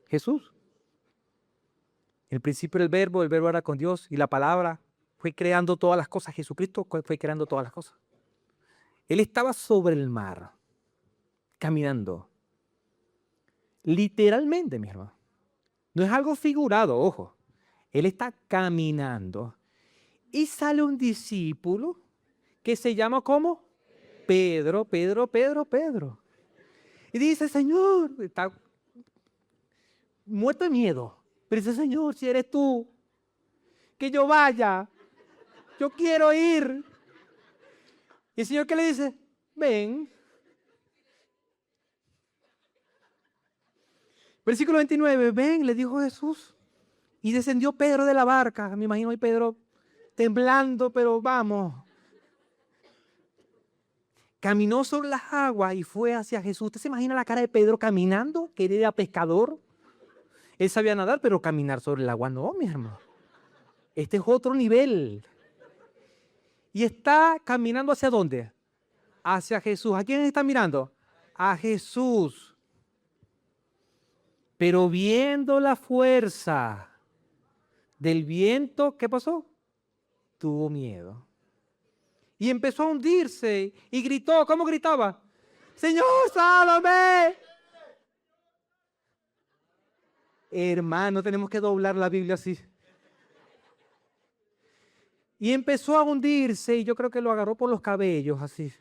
Speaker 1: Jesús. En el principio era el verbo era con Dios y la palabra fue creando todas las cosas. Jesucristo fue creando todas las cosas. Él estaba sobre el mar, caminando. Literalmente, mi hermano. No es algo figurado, ojo. Él está caminando. Y sale un discípulo que se llama ¿cómo? Pedro. Y dice, Señor, está muerto de miedo. Pero dice, Señor, si eres tú, que yo vaya. Yo quiero ir. Y el Señor, ¿qué le dice? Ven. Versículo 29, ven, le dijo Jesús. Y descendió Pedro de la barca. Me imagino ahí Pedro temblando, pero vamos. Caminó sobre las aguas y fue hacia Jesús. ¿Usted se imagina la cara de Pedro caminando? Que él era pescador. Él sabía nadar, pero caminar sobre el agua no, mi hermano. Este es otro nivel. Y está caminando ¿hacia dónde? Hacia Jesús. ¿A quién está mirando? A Jesús. Pero viendo la fuerza del viento, ¿qué pasó? Tuvo miedo. Y empezó a hundirse y gritó. ¿Cómo gritaba? ¡Señor, sálvame! Hermano, tenemos que doblar la Biblia así. Y empezó a hundirse y yo creo que lo agarró por los cabellos así.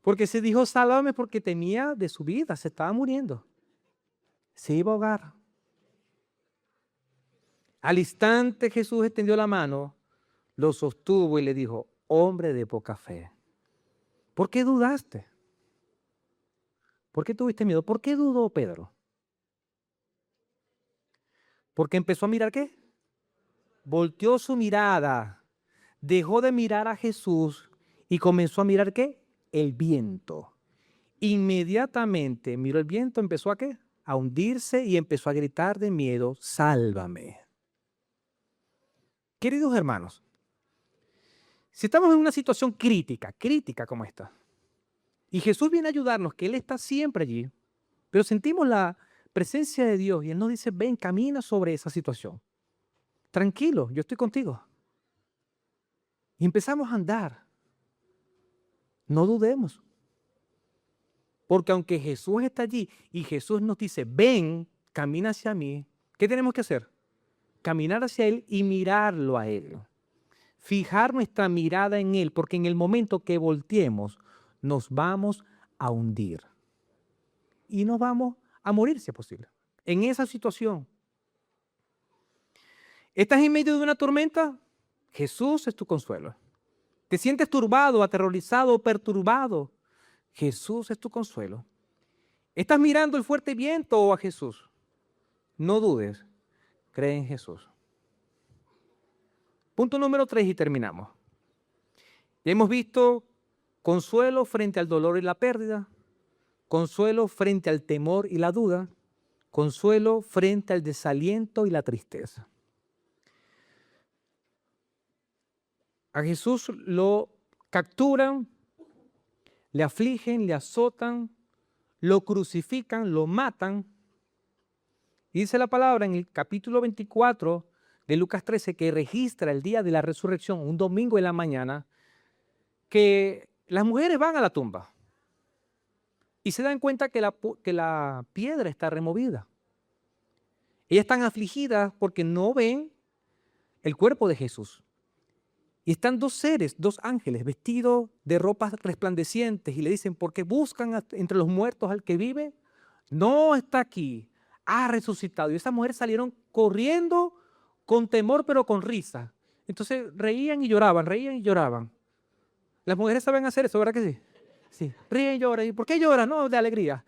Speaker 1: Porque se dijo, sálvame, porque temía de su vida, se estaba muriendo. Se iba a ahogar. Al instante Jesús extendió la mano, lo sostuvo y le dijo, hombre de poca fe, ¿por qué dudaste? ¿Por qué tuviste miedo? ¿Por qué dudó Pedro? Porque empezó a mirar ¿qué? Volteó su mirada, dejó de mirar a Jesús y comenzó a mirar ¿qué? El viento. Inmediatamente miró el viento, empezó a ¿qué? A hundirse y empezó a gritar de miedo, sálvame. Queridos hermanos, si estamos en una situación crítica como esta, y Jesús viene a ayudarnos, que Él está siempre allí, pero sentimos la presencia de Dios y Él nos dice, ven, camina sobre esa situación. Tranquilo, yo estoy contigo. Y empezamos a andar. No dudemos. Porque aunque Jesús está allí y Jesús nos dice, ven, camina hacia mí, ¿qué tenemos que hacer? Caminar hacia Él y mirarlo a Él. Fijar nuestra mirada en Él, porque en el momento que volteemos, nos vamos a hundir. Y nos vamos a morir, si es posible. En esa situación. ¿Estás en medio de una tormenta? Jesús es tu consuelo. ¿Te sientes turbado, aterrorizado o perturbado? Jesús es tu consuelo. ¿Estás mirando el fuerte viento o a Jesús? No dudes, cree en Jesús. Punto número 3 y terminamos. Ya hemos visto consuelo frente al dolor y la pérdida, consuelo frente al temor y la duda, consuelo frente al desaliento y la tristeza. A Jesús lo capturan, le afligen, le azotan, lo crucifican, lo matan. Y dice la palabra en el capítulo 24 de Lucas 13, que registra el día de la resurrección, un domingo en la mañana, que las mujeres van a la tumba y se dan cuenta que la piedra está removida. Ellas están afligidas porque no ven el cuerpo de Jesús. Y están dos seres, dos ángeles, vestidos de ropas resplandecientes y le dicen, ¿por qué buscan entre los muertos al que vive? No está aquí, ha resucitado. Y esas mujeres salieron corriendo con temor pero con risa. Entonces reían y lloraban, reían y lloraban. Las mujeres saben hacer eso, ¿verdad que sí? Sí, ríen y lloran. ¿Y por qué lloran? No, de alegría.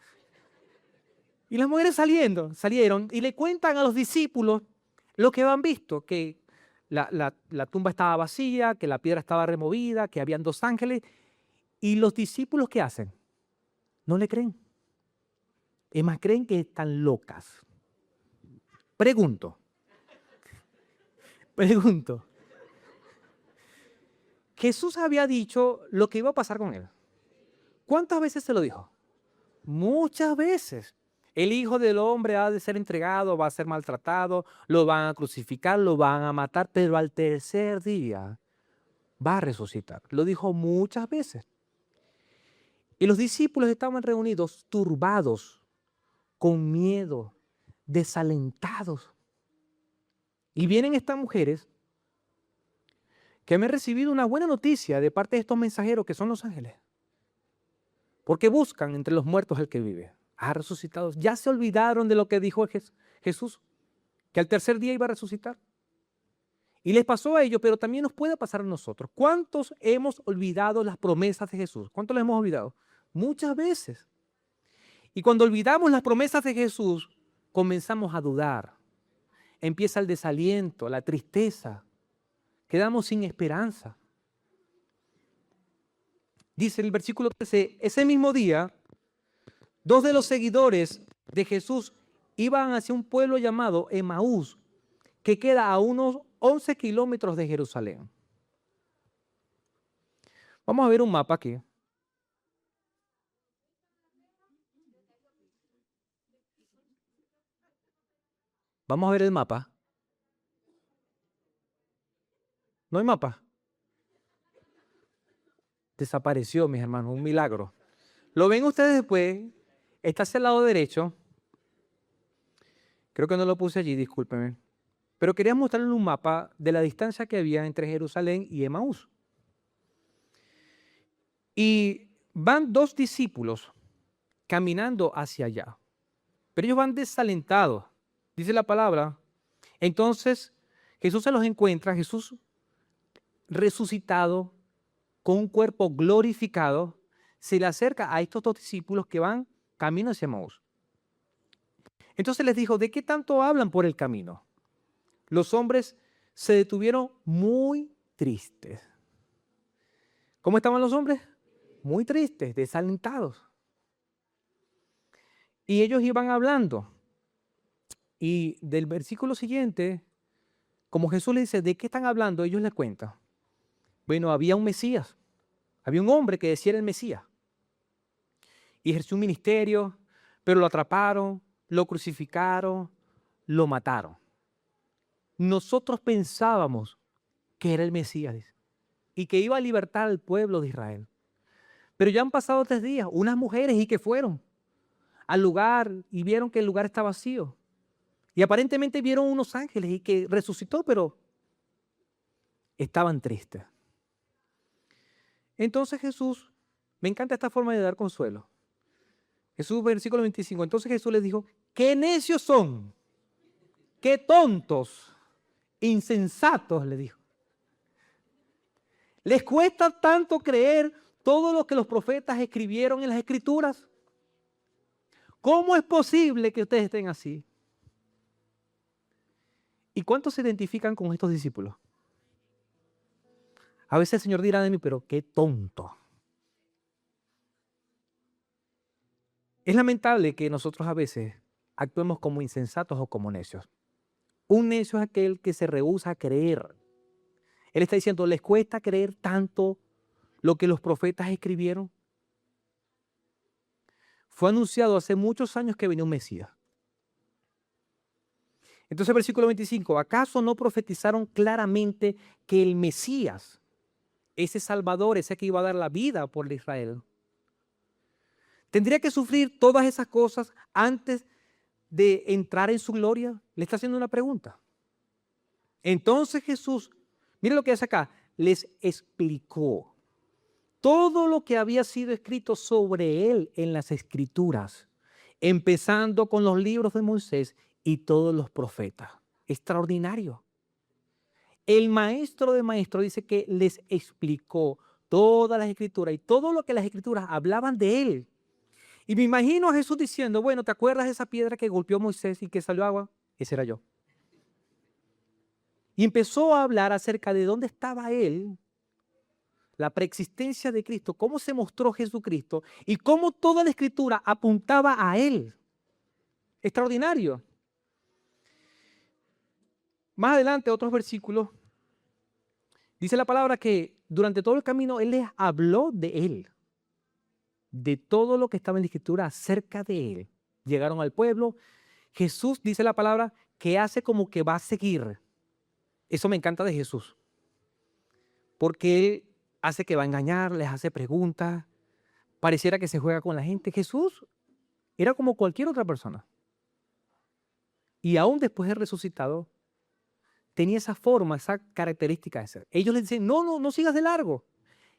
Speaker 1: Y las mujeres salieron y le cuentan a los discípulos lo que han visto, que la tumba estaba vacía, que la piedra estaba removida, que habían dos ángeles. ¿Y los discípulos qué hacen? No le creen. Es más, creen que están locas. Pregunto. Jesús había dicho lo que iba a pasar con él. ¿Cuántas veces se lo dijo? Muchas veces. El Hijo del Hombre ha de ser entregado, va a ser maltratado, lo van a crucificar, lo van a matar, pero al tercer día va a resucitar. Lo dijo muchas veces. Y los discípulos estaban reunidos turbados, con miedo, desalentados. Y vienen estas mujeres que han recibido una buena noticia de parte de estos mensajeros que son los ángeles. Porque buscan entre los muertos el que vive. Ha resucitado. Ya se olvidaron de lo que dijo Jesús, que al tercer día iba a resucitar. Y les pasó a ellos, pero también nos puede pasar a nosotros. ¿Cuántos hemos olvidado las promesas de Jesús? ¿Cuántos las hemos olvidado? Muchas veces. Y cuando olvidamos las promesas de Jesús, comenzamos a dudar. Empieza el desaliento, la tristeza. Quedamos sin esperanza. Dice el versículo 13, ese mismo día, dos de los seguidores de Jesús iban hacia un pueblo llamado Emaús, que queda a unos 11 kilómetros de Jerusalén. Vamos a ver un mapa aquí. Vamos a ver el mapa. ¿No hay mapa? Desapareció, mis hermanos, un milagro. Lo ven ustedes después. Está hacia el lado derecho. Creo que no lo puse allí, discúlpenme. Pero quería mostrarles un mapa de la distancia que había entre Jerusalén y Emaús. Y van dos discípulos caminando hacia allá. Pero ellos van desalentados. Dice la palabra. Entonces Jesús se los encuentra, Jesús resucitado, con un cuerpo glorificado, se le acerca a estos dos discípulos que van camino hacia Emaús. Entonces les dijo, ¿de qué tanto hablan por el camino? Los hombres se detuvieron muy tristes. ¿Cómo estaban los hombres? Muy tristes, desalentados. Y ellos iban hablando. Y del versículo siguiente, como Jesús le dice, ¿de qué están hablando? Ellos les cuentan. Bueno, había un Mesías. Había un hombre que decía era el Mesías. Y ejerció un ministerio, pero lo atraparon, lo crucificaron, lo mataron. Nosotros pensábamos que era el Mesías y que iba a libertar al pueblo de Israel. Pero ya han pasado 3 días, unas mujeres y que fueron al lugar y vieron que el lugar está vacío. Y aparentemente vieron unos ángeles y que resucitó, pero estaban tristes. Entonces Jesús, me encanta esta forma de dar consuelo. Jesús, versículo 25, entonces Jesús les dijo, ¡qué necios son! ¡Qué tontos! Insensatos, le dijo. ¿Les cuesta tanto creer todo lo que los profetas escribieron en las Escrituras? ¿Cómo es posible que ustedes estén así? ¿Y cuántos se identifican con estos discípulos? A veces el Señor dirá de mí, pero qué tonto. Es lamentable que nosotros a veces actuemos como insensatos o como necios. Un necio es aquel que se rehúsa a creer. Él está diciendo, ¿les cuesta creer tanto lo que los profetas escribieron? Fue anunciado hace muchos años que venía un Mesías. Entonces, versículo 25, ¿acaso no profetizaron claramente que el Mesías, ese Salvador, ese que iba a dar la vida por Israel, tendría que sufrir todas esas cosas antes de entrar en su gloria? Le está haciendo una pregunta. Entonces Jesús, mire lo que hace acá, les explicó todo lo que había sido escrito sobre él en las Escrituras, empezando con los libros de Moisés y todos los profetas. Extraordinario. El maestro de maestros dice que les explicó todas las Escrituras y todo lo que las Escrituras hablaban de él. Y me imagino a Jesús diciendo, bueno, ¿te acuerdas de esa piedra que golpeó a Moisés y que salió agua? Ese era yo. Y empezó a hablar acerca de dónde estaba él, la preexistencia de Cristo, cómo se mostró Jesucristo y cómo toda la Escritura apuntaba a él. Extraordinario. Más adelante, otros versículos, dice la palabra que durante todo el camino, Él les habló de Él, de todo lo que estaba en la Escritura acerca de Él. Llegaron al pueblo. Jesús, dice la palabra, que hace como que va a seguir. Eso me encanta de Jesús. Porque Él hace que va a engañar, les hace preguntas. Pareciera que se juega con la gente. Jesús era como cualquier otra persona. Y aún después de resucitado, tenía esa forma, esa característica de ser. Ellos le dicen, no sigas de largo.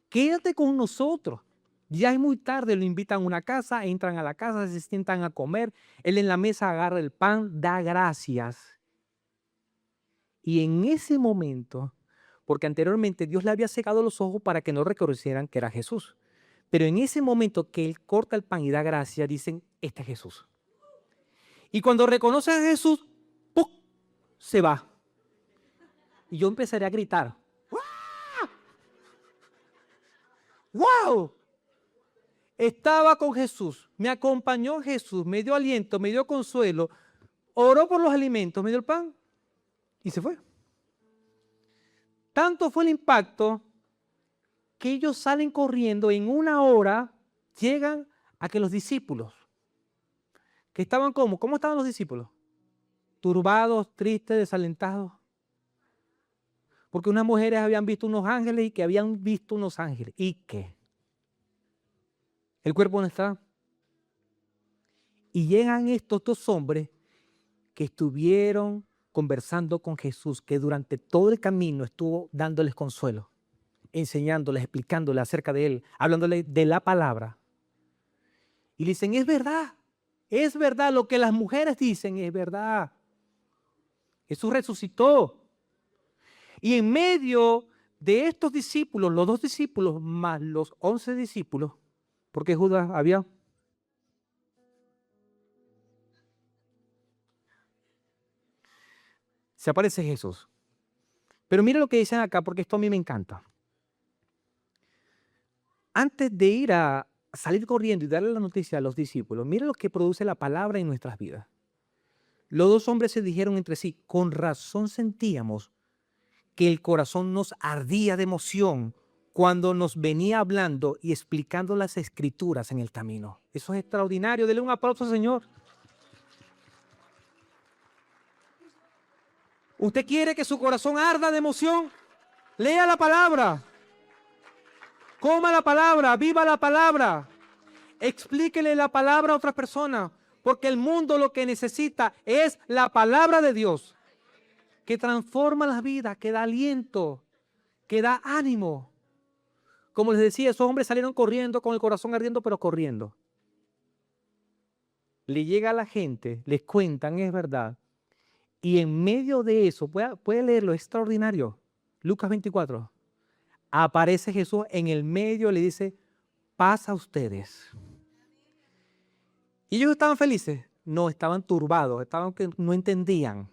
Speaker 1: Quédate con nosotros. Ya es muy tarde, lo invitan a una casa, entran a la casa, se sientan a comer. Él en la mesa agarra el pan, da gracias. Y en ese momento, porque anteriormente Dios le había cegado los ojos para que no reconocieran que era Jesús. Pero en ese momento que Él corta el pan y da gracias, dicen, este es Jesús. Y cuando reconocen a Jesús, ¡pum!, se va. Y yo empezaré a gritar. ¡Wow! Estaba con Jesús, me acompañó Jesús, me dio aliento, me dio consuelo, oró por los alimentos, me dio el pan y se fue. Tanto fue el impacto que ellos salen corriendo, en una hora llegan a que los discípulos, que estaban ¿cómo estaban los discípulos? Turbados, tristes, desalentados. Porque unas mujeres habían visto unos ángeles y que habían visto unos ángeles. ¿Y qué? ¿El cuerpo no está? Y llegan estos dos hombres que estuvieron conversando con Jesús, que durante todo el camino estuvo dándoles consuelo, enseñándoles, explicándoles acerca de Él, hablándoles de la palabra. Y le dicen, es verdad, lo que las mujeres dicen es verdad. Jesús resucitó. Y en medio de estos discípulos, los 2 discípulos más los 11 discípulos, porque Judas había. Se aparece Jesús. Pero mira lo que dicen acá, porque esto a mí me encanta. Antes de ir a salir corriendo y darle la noticia a los discípulos, mira lo que produce la palabra en nuestras vidas. Los 2 hombres se dijeron entre sí, con razón sentíamos que el corazón nos ardía de emoción cuando nos venía hablando y explicando las escrituras en el camino. Eso es extraordinario. Dele un aplauso al Señor. ¿Usted quiere que su corazón arda de emoción? Lea la palabra. Coma la palabra. Viva la palabra. Explíquele la palabra a otras personas. Porque el mundo lo que necesita es la palabra de Dios, que transforma las vidas, que da aliento, que da ánimo. Como les decía, esos hombres salieron corriendo con el corazón ardiendo, pero corriendo. Le llega a la gente, les cuentan, es verdad. Y en medio de eso, puede leerlo, es extraordinario. Lucas 24. Aparece Jesús en el medio, le dice, paz a ustedes. ¿Y ellos estaban felices? No, estaban turbados, estaban que no entendían.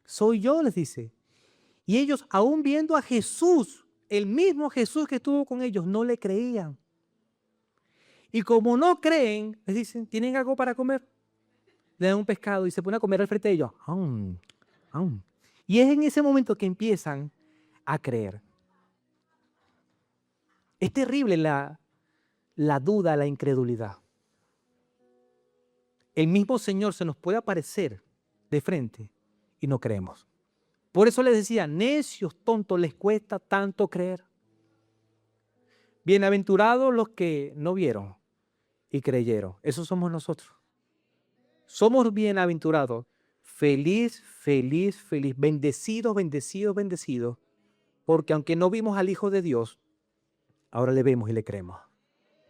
Speaker 1: Soy yo, les dice. Y ellos, aún viendo a Jesús, el mismo Jesús que estuvo con ellos, no le creían. Y como no creen, les dicen, ¿tienen algo para comer? Le dan un pescado y se pone a comer al frente de ellos. Y es en ese momento que empiezan a creer. Es terrible la duda, la incredulidad. El mismo Señor se nos puede aparecer de frente y no creemos. Por eso les decía, necios, tontos, les cuesta tanto creer. Bienaventurados los que no vieron y creyeron. Esos somos nosotros. Somos bienaventurados. Feliz, feliz, feliz. Bendecidos, bendecidos, bendecidos. Porque aunque no vimos al Hijo de Dios, ahora le vemos y le creemos.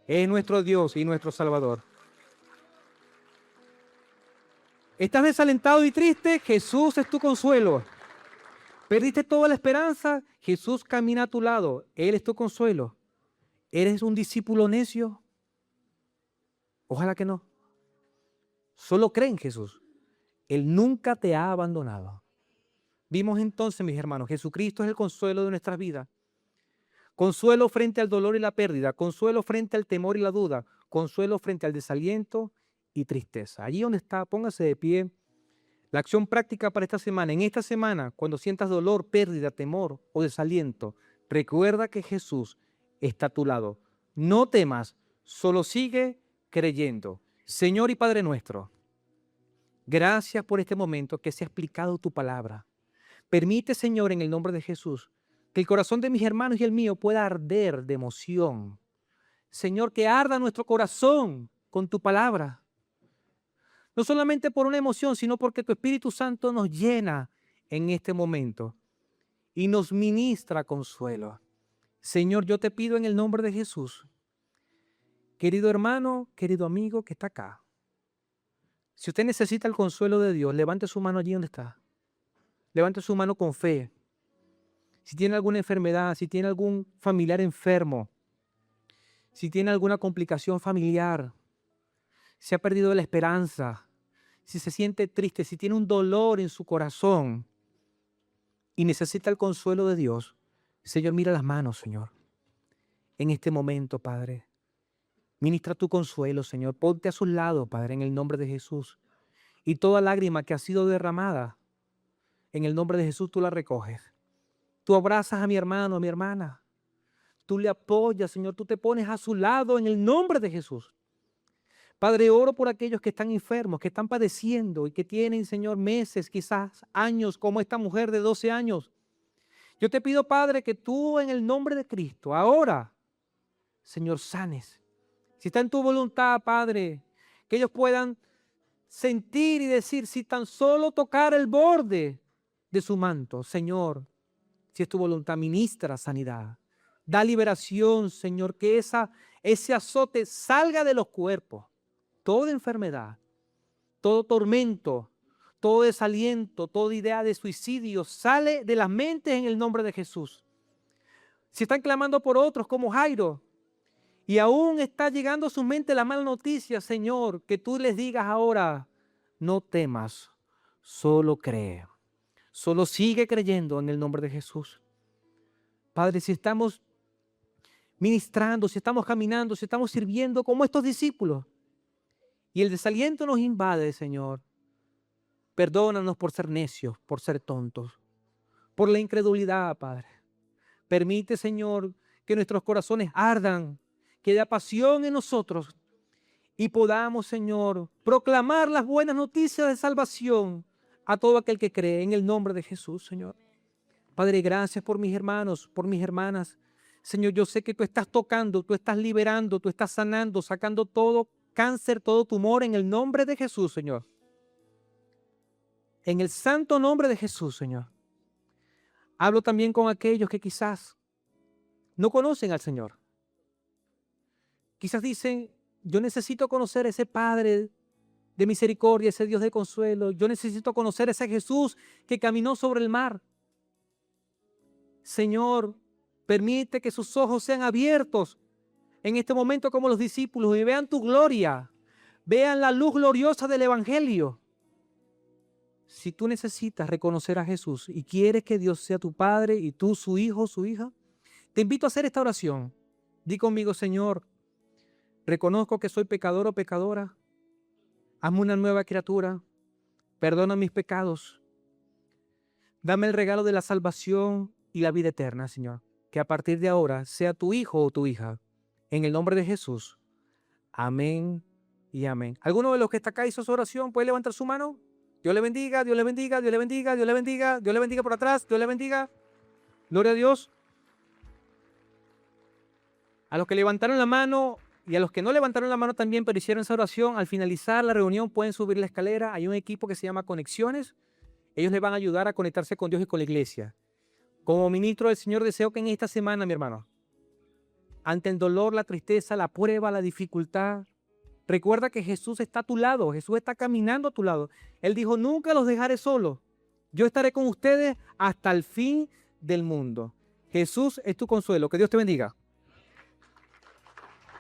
Speaker 1: Es nuestro Dios y nuestro Salvador. ¿Estás desalentado y triste? Jesús es tu consuelo. ¿Perdiste toda la esperanza? Jesús camina a tu lado. Él es tu consuelo. ¿Eres un discípulo necio? Ojalá que no. Solo cree en Jesús. Él nunca te ha abandonado. Vimos entonces, mis hermanos, Jesucristo es el consuelo de nuestras vidas. Consuelo frente al dolor y la pérdida. Consuelo frente al temor y la duda. Consuelo frente al desaliento y tristeza. Allí donde está, póngase de pie. La acción práctica para esta semana. En esta semana, cuando sientas dolor, pérdida, temor o desaliento, Recuerda que Jesús está a tu lado. No temas, solo sigue creyendo. Señor y Padre nuestro, gracias por este momento que se ha explicado tu palabra. Permite, Señor, en el nombre de Jesús, que el corazón de mis hermanos y el mío pueda arder de emoción. Señor, que arda nuestro corazón con tu palabra. No solamente por una emoción, sino porque tu Espíritu Santo nos llena en este momento y nos ministra consuelo. Señor, yo te pido en el nombre de Jesús, querido hermano, querido amigo que está acá, si usted necesita el consuelo de Dios, levante su mano allí donde está. Levante su mano con fe. Si tiene alguna enfermedad, si tiene algún familiar enfermo, si tiene alguna complicación familiar, si ha perdido la esperanza, si se siente triste, si tiene un dolor en su corazón y necesita el consuelo de Dios, Señor, mira las manos, Señor. En este momento, Padre, ministra tu consuelo, Señor. Ponte a sus lados, Padre, en el nombre de Jesús. Y toda lágrima que ha sido derramada, en el nombre de Jesús tú la recoges. Tú abrazas a mi hermano, a mi hermana. Tú le apoyas, Señor. Tú te pones a su lado en el nombre de Jesús. Padre, oro por aquellos que están enfermos, que están padeciendo y que tienen, Señor, meses, quizás años, como esta mujer de 12 años. Yo te pido, Padre, que tú en el nombre de Cristo, ahora, Señor, sanes. Si está en tu voluntad, Padre, que ellos puedan sentir y decir, si tan solo tocar el borde de su manto, Señor, si es tu voluntad, ministra sanidad. Da liberación, Señor, que ese azote salga de los cuerpos. Toda enfermedad, todo tormento, todo desaliento, toda idea de suicidio sale de las mentes en el nombre de Jesús. Si están clamando por otros como Jairo y aún está llegando a su mente la mala noticia, Señor, que tú les digas ahora, no temas, solo cree. Solo sigue creyendo en el nombre de Jesús. Padre, si estamos ministrando, si estamos caminando, si estamos sirviendo como estos discípulos y el desaliento nos invade, Señor, perdónanos por ser necios, por ser tontos, por la incredulidad, Padre. Permite, Señor, que nuestros corazones ardan, que haya pasión en nosotros y podamos, Señor, proclamar las buenas noticias de salvación a todo aquel que cree en el nombre de Jesús, Señor. Padre, gracias por mis hermanos, por mis hermanas. Señor, yo sé que tú estás tocando, tú estás liberando, tú estás sanando, sacando todo cáncer, todo tumor en el nombre de Jesús, Señor. En el santo nombre de Jesús, Señor. Hablo también con aquellos que quizás no conocen al Señor. Quizás dicen, yo necesito conocer a ese Padre de misericordia, ese Dios de consuelo. Yo necesito conocer a ese Jesús que caminó sobre el mar. Señor, permite que sus ojos sean abiertos en este momento como los discípulos y vean tu gloria, vean la luz gloriosa del Evangelio. Si tú necesitas reconocer a Jesús y quieres que Dios sea tu Padre y tú su hijo o su hija, te invito a hacer esta oración. Di conmigo, Señor, reconozco que soy pecador o pecadora. Hazme una nueva criatura. Perdona mis pecados. Dame el regalo de la salvación y la vida eterna, Señor. Que a partir de ahora sea tu hijo o tu hija. En el nombre de Jesús. Amén y amén. ¿Alguno de los que está acá hizo su oración? ¿Puede levantar su mano? Dios le bendiga, Dios le bendiga, Dios le bendiga, Dios le bendiga, Dios le bendiga por atrás, Dios le bendiga. Gloria a Dios. A los que levantaron la mano y a los que no levantaron la mano también, pero hicieron esa oración, al finalizar la reunión pueden subir la escalera. Hay un equipo que se llama Conexiones. Ellos les van a ayudar a conectarse con Dios y con la iglesia. Como ministro del Señor, deseo que en esta semana, mi hermano, ante el dolor, la tristeza, la prueba, la dificultad, recuerda que Jesús está a tu lado, Jesús está caminando a tu lado. Él dijo, nunca los dejaré solos. Yo estaré con ustedes hasta el fin del mundo. Jesús es tu consuelo. Que Dios te bendiga.